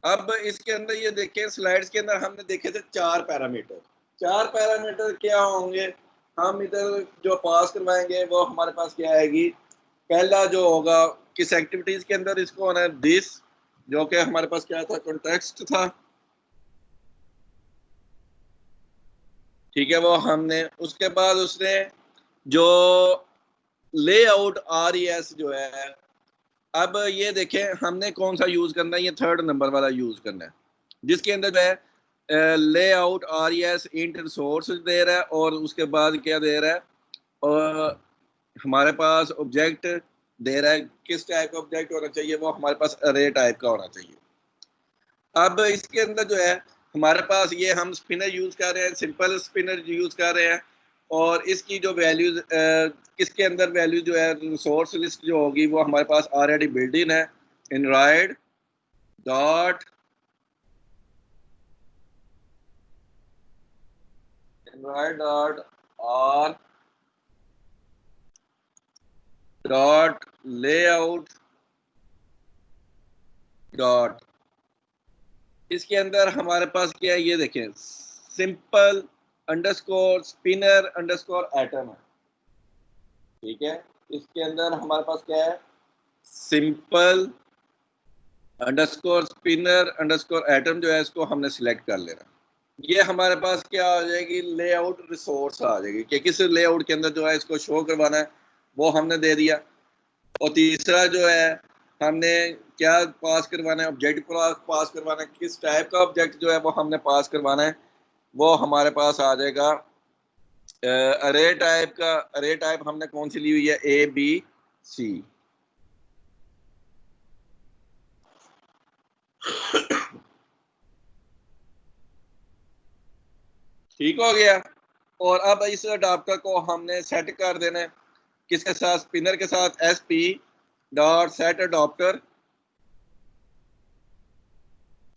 अब इसके अंदर ये देखें, स्लाइड्स के अंदर हमने देखे थे 4 पैरामीटर। 4 पैरामीटर क्या होंगे, हम इधर जो पास करवाएंगे वो हमारे पास क्या आएगी। पहला जो होगा, किस एक्टिविटीज के अंदर इसको होना है, दिस, जो कि हमारे पास क्या था, कॉन्टेक्स्ट था। ठीक है, वो हमने, उसके बाद उसने जो लेआउट RES जो है, अब ये देखें हमने कौन सा यूज करना है, ये 3rd नंबर वाला यूज करना है, जिसके अंदर जो है लेआउट RES इंट रिसोर्स दे रहा है, और उसके बाद क्या दे रहा है, और हमारे पास ऑब्जेक्ट दे रहा है। किस टाइप का ऑब्जेक्ट होना चाहिए, वो हमारे पास अरे टाइप का होना चाहिए। अब इसके अंदर जो है हमारे पास, ये हम स्पिनर यूज कर रहे हैं, सिंपल स्पिनर यूज कर रहे हैं, और इसकी जो वैल्यूज, किसके अंदर वैल्यू जो है, रिसोर्स लिस्ट जो होगी वो हमारे पास ऑलरेडी बिल्ड इन है, android dot R dot layout dot, इसके अंदर हमारे पास क्या है, ये देखें, simple underscore spinner underscore item है। ठीक है, इसके अंदर हमारे पास क्या है, simple underscore spinner underscore item जो है, इसको हमने सिलेक्ट कर लेना। ये हमारे पास क्या आ जाएगी, लेआउट रिसोर्स आ जाएगी, कि किस लेआउट के अंदर जो है इसको शो करवाना है, वो हमने दे दिया। और तीसरा जो है, हमने क्या पास करवाना है, ऑब्जेक्ट पास करवाना है, किस टाइप का ऑब्जेक्ट जो है वो हमने पास करवाना है, वो हमारे पास आ जाएगा अरे टाइप का। अरे टाइप हमने कौन सी ली हुई है, ABC। ठीक हो गया। और अब इस अडाप्टर को हमने सेट कर देना है, किसके साथ, स्पिनर के साथ, SP डॉट सेट अडाप्टर।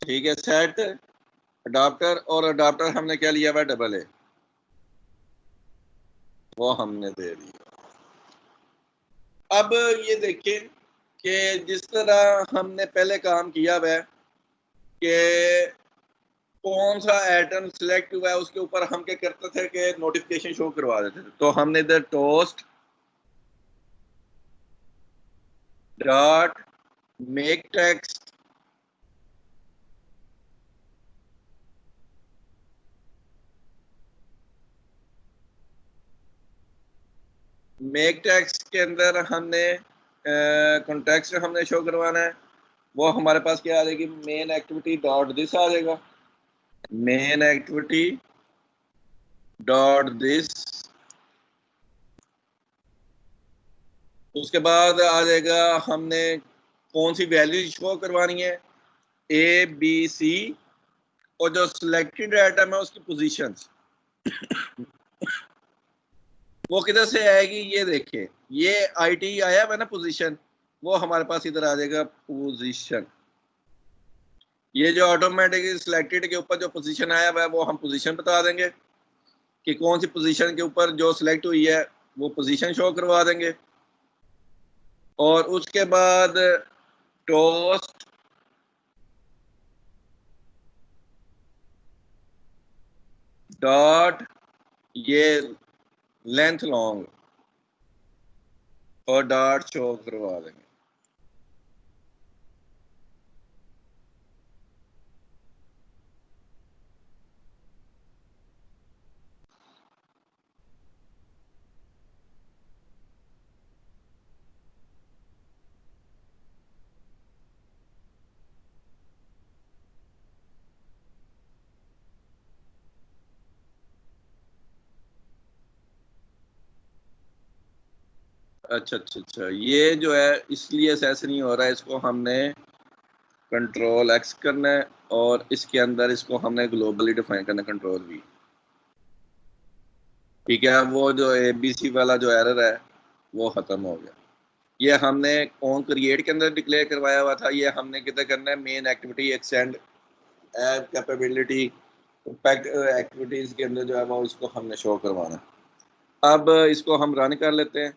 ठीक है, सेट अडाप्टर, और अडाप्टर हमने क्या लिया हुआ, डबल ए, वो हमने दे दिया। अब ये देखें कि जिस तरह हमने पहले काम किया हुआ है कि कौन सा एटम सिलेक्ट हुआ है, उसके ऊपर हम क्या करते थे कि नोटिफिकेशन शो करवा देते थे। तो हमने इधर टोस्ट डॉट मेक टेक्स्ट के अंदर हमने कॉन्टेक्स्ट हमने शो करवाना है, वो हमारे पास क्या आ जाएगी, मेन एक्टिविटी डॉट दिस आ जाएगा, मेन एक्टिविटी डॉट दिस। उसके बाद आ जाएगा, हमने कौन सी वैल्यू शो करवानी है, ABC, और जो सिलेक्टेड आइटम है उसकी पोजीशंस वो किधर से आएगी, ये देखिए, ये IT आया हुआ ना पोजीशन, वो हमारे पास इधर आ जाएगा पोजीशन। ये जो ऑटोमेटिकली सिलेक्टेड के ऊपर जो पोजीशन आया हुआ है, वो हम पोजीशन बता देंगे कि कौन सी पोजीशन के ऊपर जो सिलेक्ट हुई है, वो पोजीशन शो करवा देंगे। और उसके बाद टोस्ट डॉट ये लेंथ लॉन्ग, और डॉट शो करवा देंगे। अच्छा अच्छा अच्छा, ये जो है इसलिए ऐसे नहीं हो रहा है, इसको हमने कंट्रोल X करना है, और इसके अंदर इसको हमने ग्लोबली डिफाइन करना है, कंट्रोल V। ठीक है, वो जो ABC वाला जो एरर है वो ख़त्म हो गया। ये हमने ऑन क्रिएट के अंदर डिक्लेयर करवाया हुआ था, ये हमने किधर करना है, main activity extend app capability impact activities के अंदर जो है वो इसको हमने शो करवाना है। अब इसको हम रन कर लेते हैं।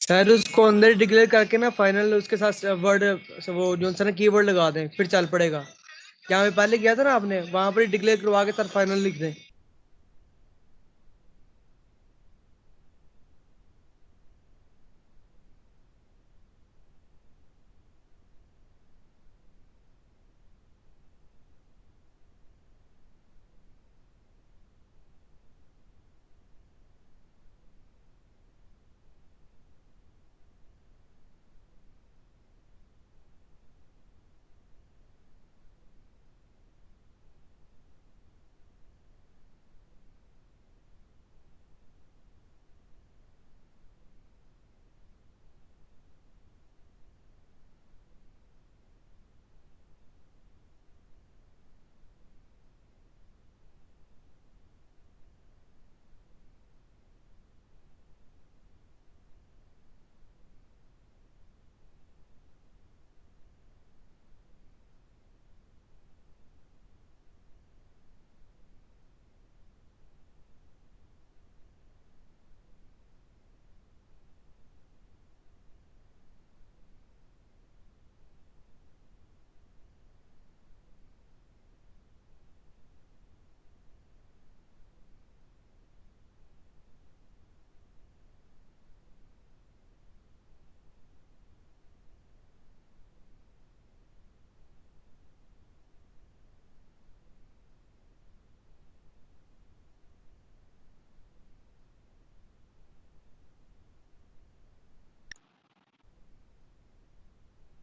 सर उसको अंदर डिक्लेयर करके ना फाइनल उसके साथ वर्ड वो जो सर कीवर्ड लगा दें, फिर चल पड़ेगा। यहाँ पे पहले किया था ना आपने, वहां पर डिक्लेयर करवा के सर फाइनल लिख दें।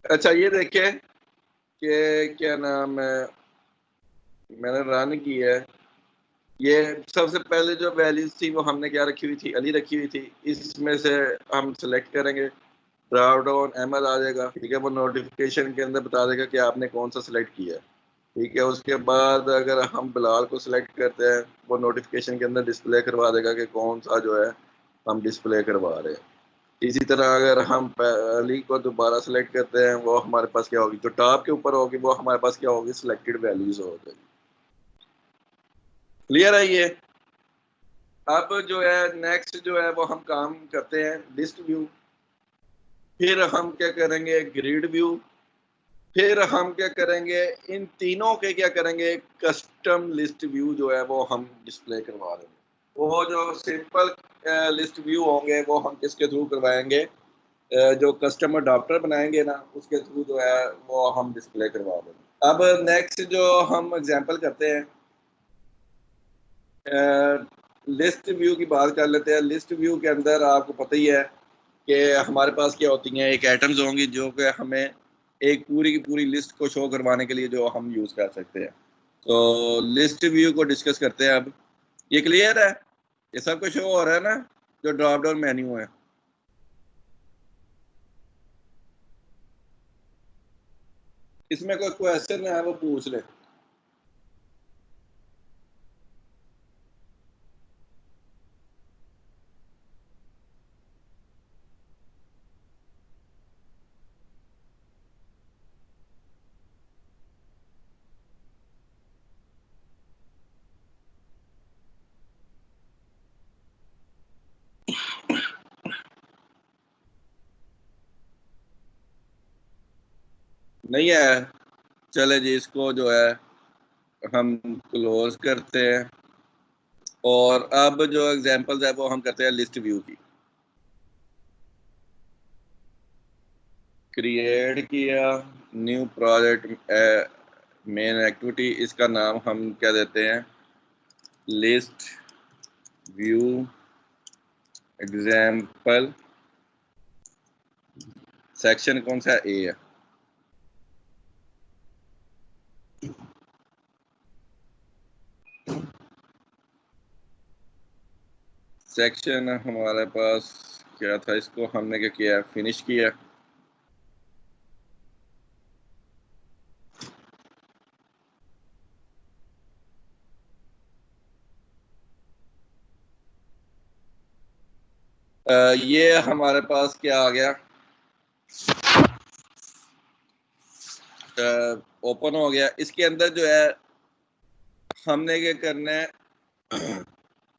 अच्छा ये देखें कि क्या नाम है, मैंने रन की है। ये सबसे पहले जो वैल्यूज थी वो हमने क्या रखी हुई थी, अली रखी हुई थी। इसमें से हम सेलेक्ट करेंगे, ड्रॉप डाउन अहमद आ जाएगा। ठीक है, वो नोटिफिकेशन के अंदर बता देगा कि आपने कौन सा सिलेक्ट किया है। ठीक है, उसके बाद अगर हम बिलाल को सिलेक्ट करते हैं, वो नोटिफिकेशन के अंदर डिस्प्ले करवा देगा कि कौन सा जो है हम डिस्प्ले करवा रहे हैं। इसी तरह अगर हम अली को दोबारा सेलेक्ट करते हैं, वो हमारे पास क्या होगी, जो टॉप के ऊपर होगी वो हमारे पास क्या होगी, सिलेक्टेड वैल्यूज होगी। क्लियर है ये? अब जो है नेक्स्ट जो है वो हम काम करते हैं लिस्ट व्यू, फिर हम क्या करेंगे ग्रिड व्यू, फिर हम क्या करेंगे इन तीनों के क्या करेंगे कस्टम लिस्ट व्यू जो है वो हम डिस्प्ले करवा देंगे। वो जो सिंपल लिस्ट व्यू होंगे वो हम किसके थ्रू करवाएंगे, जो कस्टम अडॉप्टर बनाएंगे ना उसके थ्रू जो है वो हम डिस्प्ले करवा देंगे। अब नेक्स्ट जो हम एग्जांपल करते हैं, लिस्ट व्यू की बात कर लेते हैं। लिस्ट व्यू के अंदर आपको पता ही है कि हमारे पास क्या होती हैं, एक आइटम्स होंगी जो कि हमें एक पूरी की पूरी लिस्ट को शो करवाने के लिए जो हम यूज़ कर सकते हैं। तो लिस्ट व्यू को डिस्कस करते हैं। अब ये क्लियर है, ये सब कुछ शो हो रहा है ना जो ड्रॉप डाउन मेन्यू है। इसमें कोई क्वेश्चन है वो पूछ ले। नहीं है, चले जी इसको जो है हम क्लोज करते हैं और अब जो एग्जांपल्स है वो हम करते हैं लिस्ट व्यू की। क्रिएट किया, न्यू प्रोजेक्ट, मेन एक्टिविटी, इसका नाम हम क्या देते हैं लिस्ट व्यू एग्जाम्पल। सेक्शन कौन सा ए है, सेक्शन हमारे पास क्या था, इसको हमने क्या किया फिनिश किया। ये हमारे पास क्या आ गया, ओपन हो गया। इसके अंदर जो है हमने क्या करना है,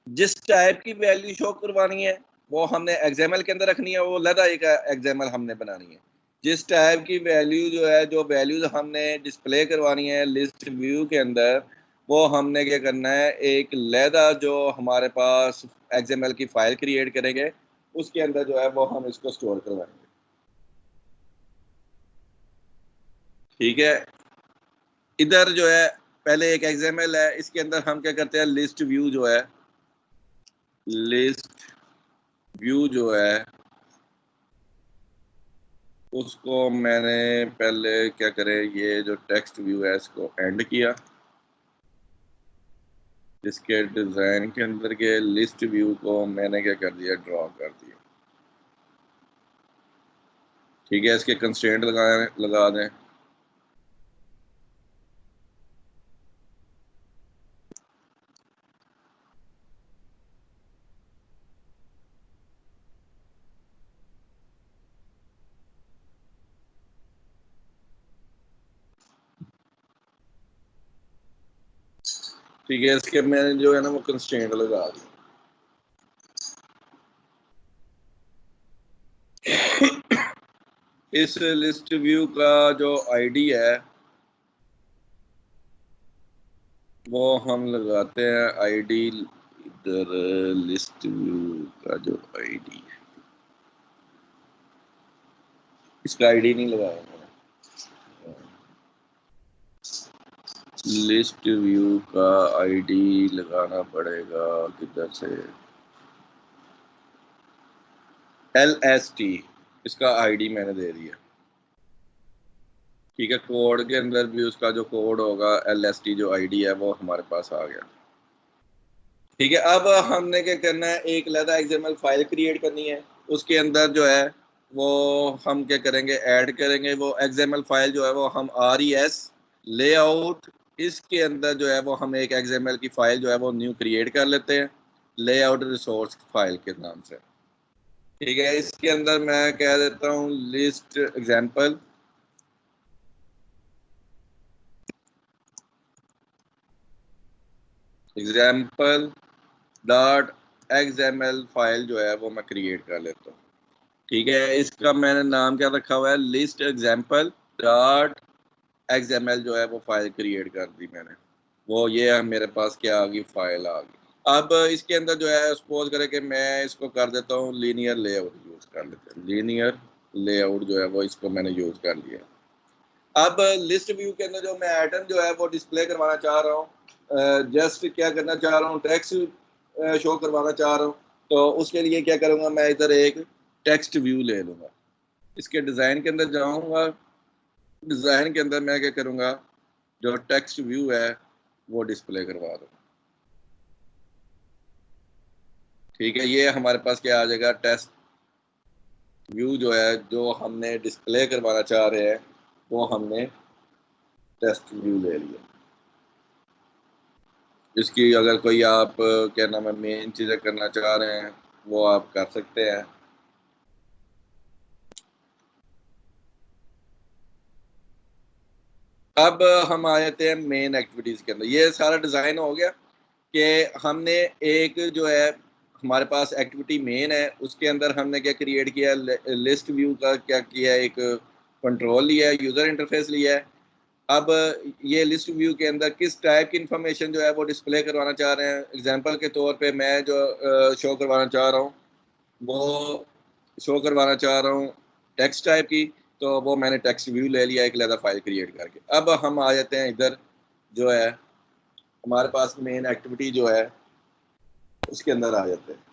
जिस टाइप की वैल्यू शो करवानी है वो हमने एक्सएमएल के अंदर रखनी है, वो अलग एक एक्सएमएल हमने बनानी है। जिस टाइप की वैल्यू जो है, जो वैल्यूज हमने डिस्प्ले करवानी है लिस्ट व्यू के अंदर, वो हमने क्या करना है एक लहदा जो हमारे पास एक्सएमएल की फाइल क्रिएट करेंगे उसके अंदर जो है वो हम इसको स्टोर करवाएंगे। ठीक है, इधर जो है पहले एक एक्सएमएल है, इसके अंदर हम क्या करते हैं लिस्ट व्यू जो है, लिस्ट व्यू जो है उसको मैंने पहले क्या करें, ये जो टेक्स्ट व्यू है इसको एंड किया, इसके डिजाइन के अंदर के लिस्ट व्यू को मैंने क्या कर दिया ड्रॉ कर दिया। ठीक है, इसके कंस्ट्रेंट लगा दें। ठीक है, इसके मैंने जो है ना वो कंस्ट्रेंट लगा दिया। इस लिस्ट व्यू का जो आईडी है वो हम लगाते हैं आईडी, इधर लिस्ट व्यू का जो आईडी है, इसका आईडी नहीं लगाया मैंने। लिस्ट व्यू का आईडी लगाना पड़ेगा किधर से, LST, इसका आईडी मैंने दे दिया। ठीक है, कोड के अंदर भी उसका जो कोड होगा LST जो आईडी है वो हमारे पास आ गया। ठीक है, अब हमने क्या करना है एक अलग एक्सएमएल फाइल क्रिएट करनी है, उसके अंदर जो है वो हम क्या करेंगे ऐड करेंगे वो एक्सएमएल फाइल जो है वो हम RES लेआउट, इसके अंदर जो है वो हम एक एक्सएमएल की फाइल जो है वो न्यू क्रिएट कर लेते हैं लेआउट रिसोर्स फाइल के नाम से। ठीक है, इसके अंदर मैं कह देता हूँ list example, example dot XML file जो है वो मैं क्रिएट कर लेता हूँ। ठीक है, इसका मैंने नाम क्या रखा हुआ है, लिस्ट एग्जाम्पल डॉट XML जो है वो फाइल क्रिएट कर दी मैंने। वो ये मेरे पास क्या आ गई, फाइल आ गई। अब इसके अंदर जो है सपोज करें कि मैं इसको कर देता हूँ लीनियर लेआउट यूज कर लेते हैं। लीनियर लेआउट जो है वो इसको मैंने यूज कर लिया। अब लिस्ट व्यू के अंदर जो मैं आइटम जो है वो डिस्प्ले करवाना चाह रहा हूँ, जस्ट क्या करना चाह रहा हूँ, टेक्स्ट शो करवाना चाह रहा हूँ, तो उसके लिए क्या करूँगा, मैं इधर एक टेक्स्ट व्यू ले लूँगा। इसके डिज़ाइन के अंदर जाऊँगा, डिज़ाइन के अंदर मैं क्या करूँगा, जो टेक्स्ट व्यू है वो डिस्प्ले करवा दूँ। ठीक है, ये हमारे पास क्या आ जाएगा, टेक्स्ट व्यू जो है, जो हमने डिस्प्ले करवाना चाह रहे हैं वो हमने टेक्स्ट व्यू ले लिया। इसकी अगर कोई आप क्या नाम है मेन चीज़ें करना चाह रहे हैं वो आप कर सकते हैं। अब हम आ जाते हैं मेन एक्टिविटीज़ के अंदर। ये सारा डिज़ाइन हो गया कि हमने एक जो है हमारे पास एक्टिविटी मेन है, उसके अंदर हमने क्या क्रिएट किया, लिस्ट व्यू का क्या किया, एक कंट्रोल लिया है, यूज़र इंटरफेस लिया है। अब ये लिस्ट व्यू के अंदर किस टाइप की इंफॉर्मेशन जो है वो डिस्प्ले करवाना चाह रहे हैं। एग्जांपल के तौर पे मैं जो शो करवाना चाह रहा हूँ वो शो करवाना चाह रहा हूँ टेक्स्ट टाइप की, तो वो मैंने टेक्स्ट व्यू ले लिया एक अलग फाइल क्रिएट करके। अब हम आ जाते हैं इधर, जो है हमारे पास मेन एक्टिविटी जो है उसके अंदर आ जाते हैं।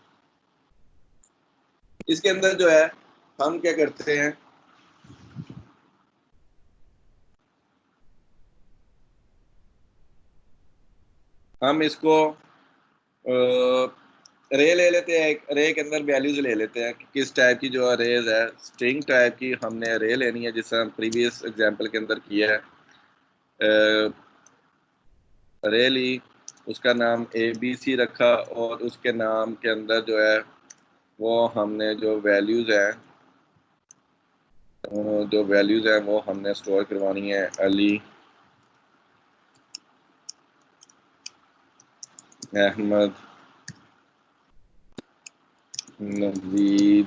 इसके अंदर जो है हम क्या करते हैं, हम इसको रे ले लेते हैं। एक रे के अंदर वैल्यूज ले लेते हैं कि किस टाइप की जो रेज है, स्ट्रिंग टाइप की हमने रे लेनी है, जिससे हम प्रीवियस एग्जांपल के अंदर किया है। रे ली, उसका नाम ABC रखा, और उसके नाम के अंदर जो है वो हमने जो वैल्यूज हैं वो हमने स्टोर करवानी है। अली, अहमद, नवीद,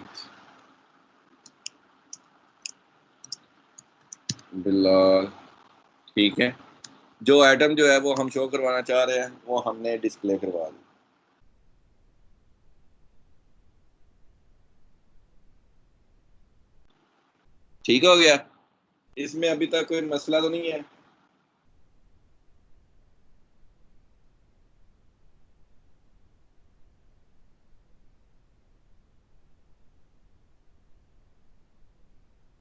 बिलाल। ठीक है, जो आइटम जो है वो हम शो करवाना चाह रहे हैं वो हमने डिस्प्ले करवा दी। ठीक हो गया, इसमें अभी तक कोई मसला तो नहीं है।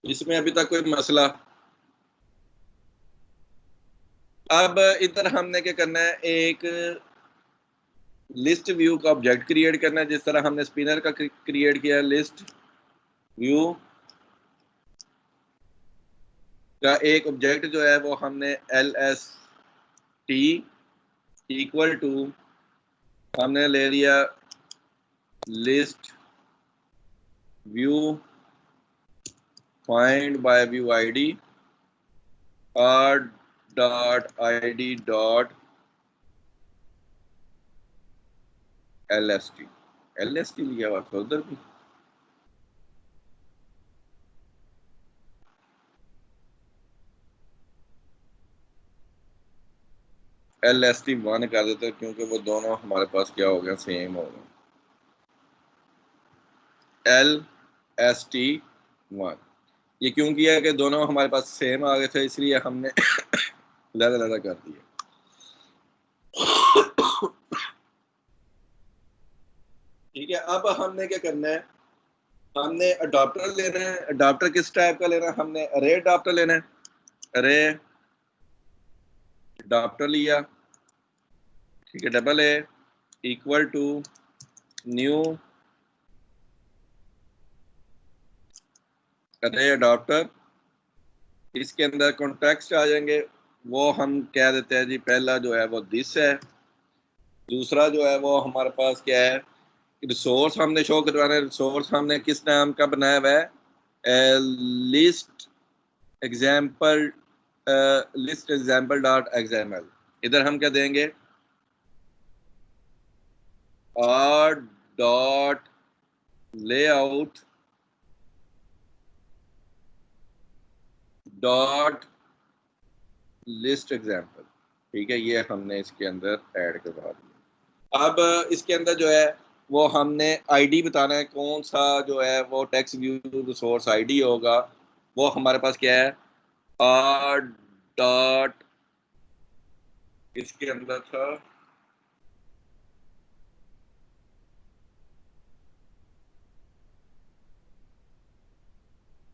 इसमें अभी तक कोई मसला। अब इधर हमने क्या करना है, एक लिस्ट व्यू का ऑब्जेक्ट क्रिएट करना है, जिस तरह हमने स्पिनर का क्रिएट किया। लिस्ट व्यू का एक ऑब्जेक्ट जो है वो हमने LST इक्वल टू हमने ले लिया list view find by view ID r.id dot LST लिया हुआ था उधर भी। LST1 कर देते हैं क्योंकि वो दोनों हमारे पास क्या हो गया, सेम हो गया। LST1 ये क्यों किया कि दोनों हमारे पास सेम आ गए थे, इसलिए हमने अलग अलग कर दिया। ठीक है, अब हमने क्या करना है, हमने अडॉप्टर लेना है। अडॉप्टर किस टाइप का लेना है, हमने अरे अडॉप्टर लेना है। अरे अडॉप्टर लिया, ठीक है, double A equal to new array adapter. इसके अंदर कॉन्टेक्स्ट आ जाएंगे, वो हम कह देते हैं जी, पहला जो है वो दिस है, दूसरा जो है वो हमारे पास क्या है, रिसोर्स हमने शो करवाना है। रिसोर्स हमने किस नाम का बनाया हुआ है, list example, list example dot XML। इधर हम क्या देंगे, are dot layout dot list example. ठीक है, ये हमने इसके अंदर ऐड करवा दिया। अब इसके अंदर जो है वो हमने आईडी बताना है, कौन सा जो है वो टेक्स्ट व्यू रिसोर्स आईडी होगा। वो हमारे पास क्या है, आर डॉट, इसके अंदर था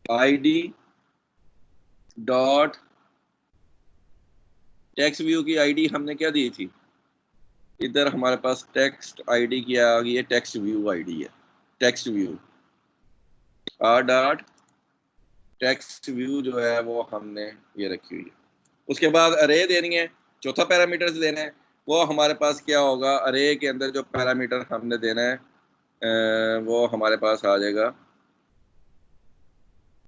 आईडी डॉट टेक्स्ट व्यू की आईडी हमने क्या दी थी, इधर हमारे पास टेक्स्ट आईडी की आ गई है, टेक्स्ट व्यू आईडी है, text view R dot text view जो है वो हमने ये रखी हुई है। उसके बाद अरे देनी है, चौथा पैरामीटर देना है। वो हमारे पास क्या होगा, अरे के अंदर जो पैरामीटर हमने देना है वो हमारे पास आ जाएगा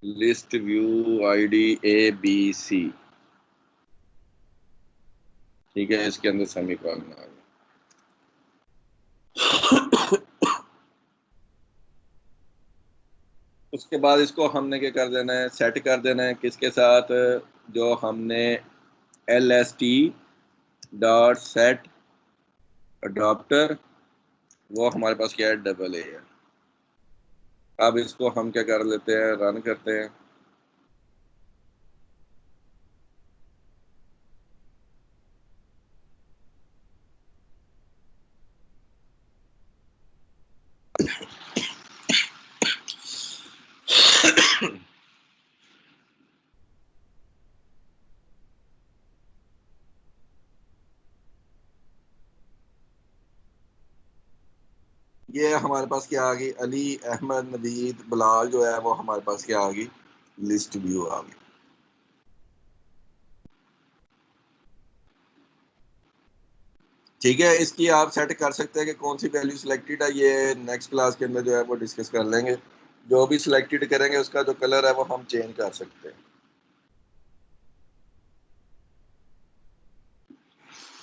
list view ID A B C. ठीक है, इसके अंदर सेमीकोलन आ गया। उसके बाद इसको हमने क्या कर देना है, सेट कर देना है किसके साथ, जो हमने L S T dot set adopter, वो हमारे पास क्या है, डबल ए है। अब इसको हम क्या कर लेते हैं, रन करते हैं। ये हमारे पास क्या आ गई, अली अहमद नवीद बिलाल जो है वो हमारे पास क्या आ गई, लिस्ट व्यू आ गई। ठीक है, इसकी आप सेट कर सकते हैं कि कौन सी वैल्यू सिलेक्टेड है, ये नेक्स्ट क्लास के अंदर जो है वो डिस्कस कर लेंगे। जो भी सिलेक्टेड करेंगे उसका जो कलर है वो हम चेंज कर सकते हैं।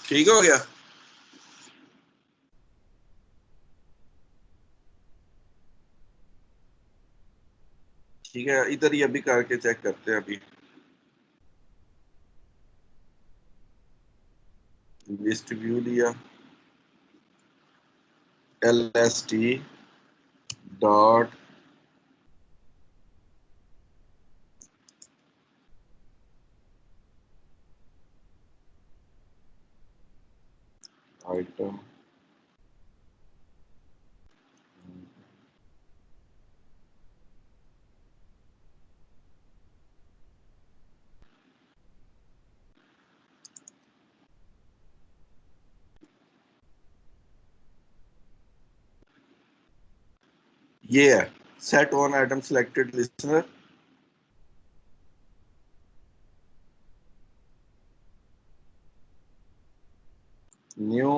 ठीक हो गया। ठीक है, इधर ही अभी करके चेक करते हैं। अभी लिस्ट व्यू लिया, L S T dot item, ये है set on item selected listener. New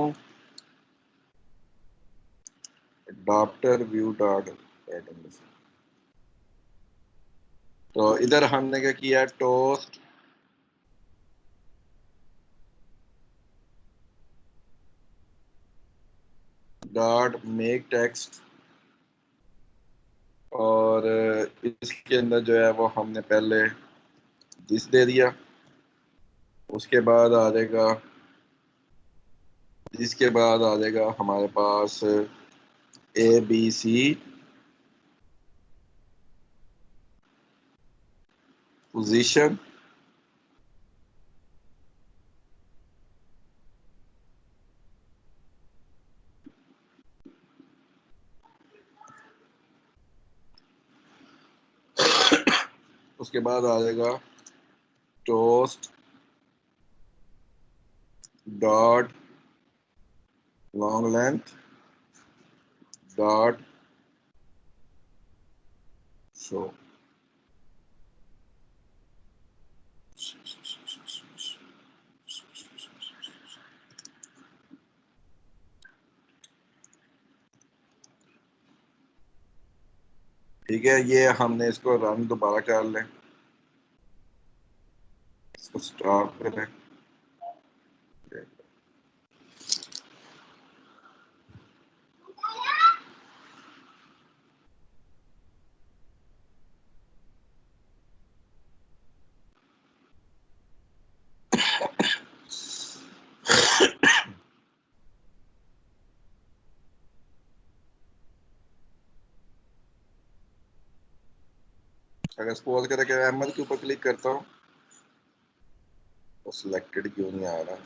adopter view dot item. तो इधर हमने क्या किया, टोस्ट डॉट मेक टेक्स्ट, और इसके अंदर जो है वो हमने पहले दिस दे दिया। उसके बाद आ जाएगा, इसके बाद आ जाएगा हमारे पास ए बी सी पोजीशन, उसके बाद आ जाएगा toast dot long length dot show. ठीक है, ये हमने इसको रन दोबारा कर लें, इसको स्टॉप करें। अगर सपोज करें कि अहमद के ऊपर क्लिक करता हूँ तो सिलेक्टेड क्यों नहीं आ रहा?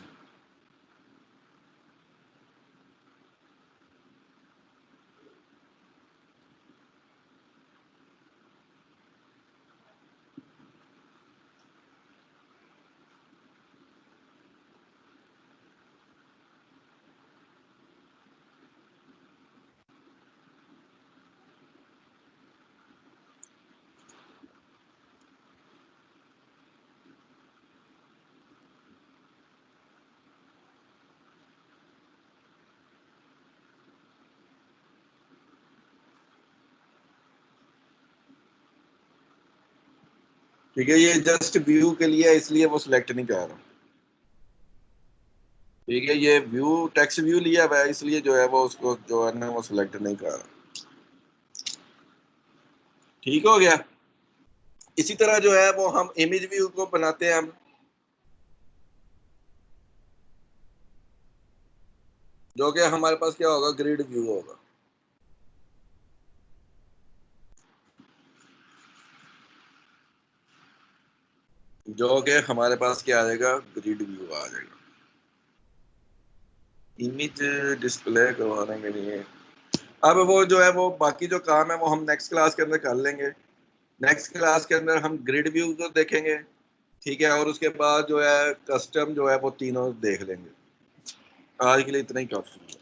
ठीक है, ये जस्ट व्यू के लिए है, इसलिए वो सिलेक्ट नहीं कर रहा। ठीक है, ये व्यू टेक्स्ट व्यू लिया हुआ है, इसलिए जो है वो उसको जो है ना वो सिलेक्ट नहीं कर रहा। ठीक हो गया। इसी तरह जो है वो हम इमेज व्यू को बनाते हैं हम, जो कि हमारे पास क्या होगा, ग्रिड व्यू होगा। जो कि हमारे पास क्या आ जाएगा, ग्रिड व्यू आ जाएगा। इमेज डिस्प्ले करवाने के लिए अब वो जो है वो बाकी जो काम है वो हम नेक्स्ट क्लास के अंदर कर लेंगे। नेक्स्ट क्लास के अंदर हम ग्रिड व्यू को देखेंगे, ठीक है, और उसके बाद जो है कस्टम जो है वो तीनों देख लेंगे। आज के लिए इतना ही काफी है।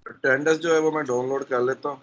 अटेंडेंस जो है वो मैं डाउनलोड कर लेता हूँ।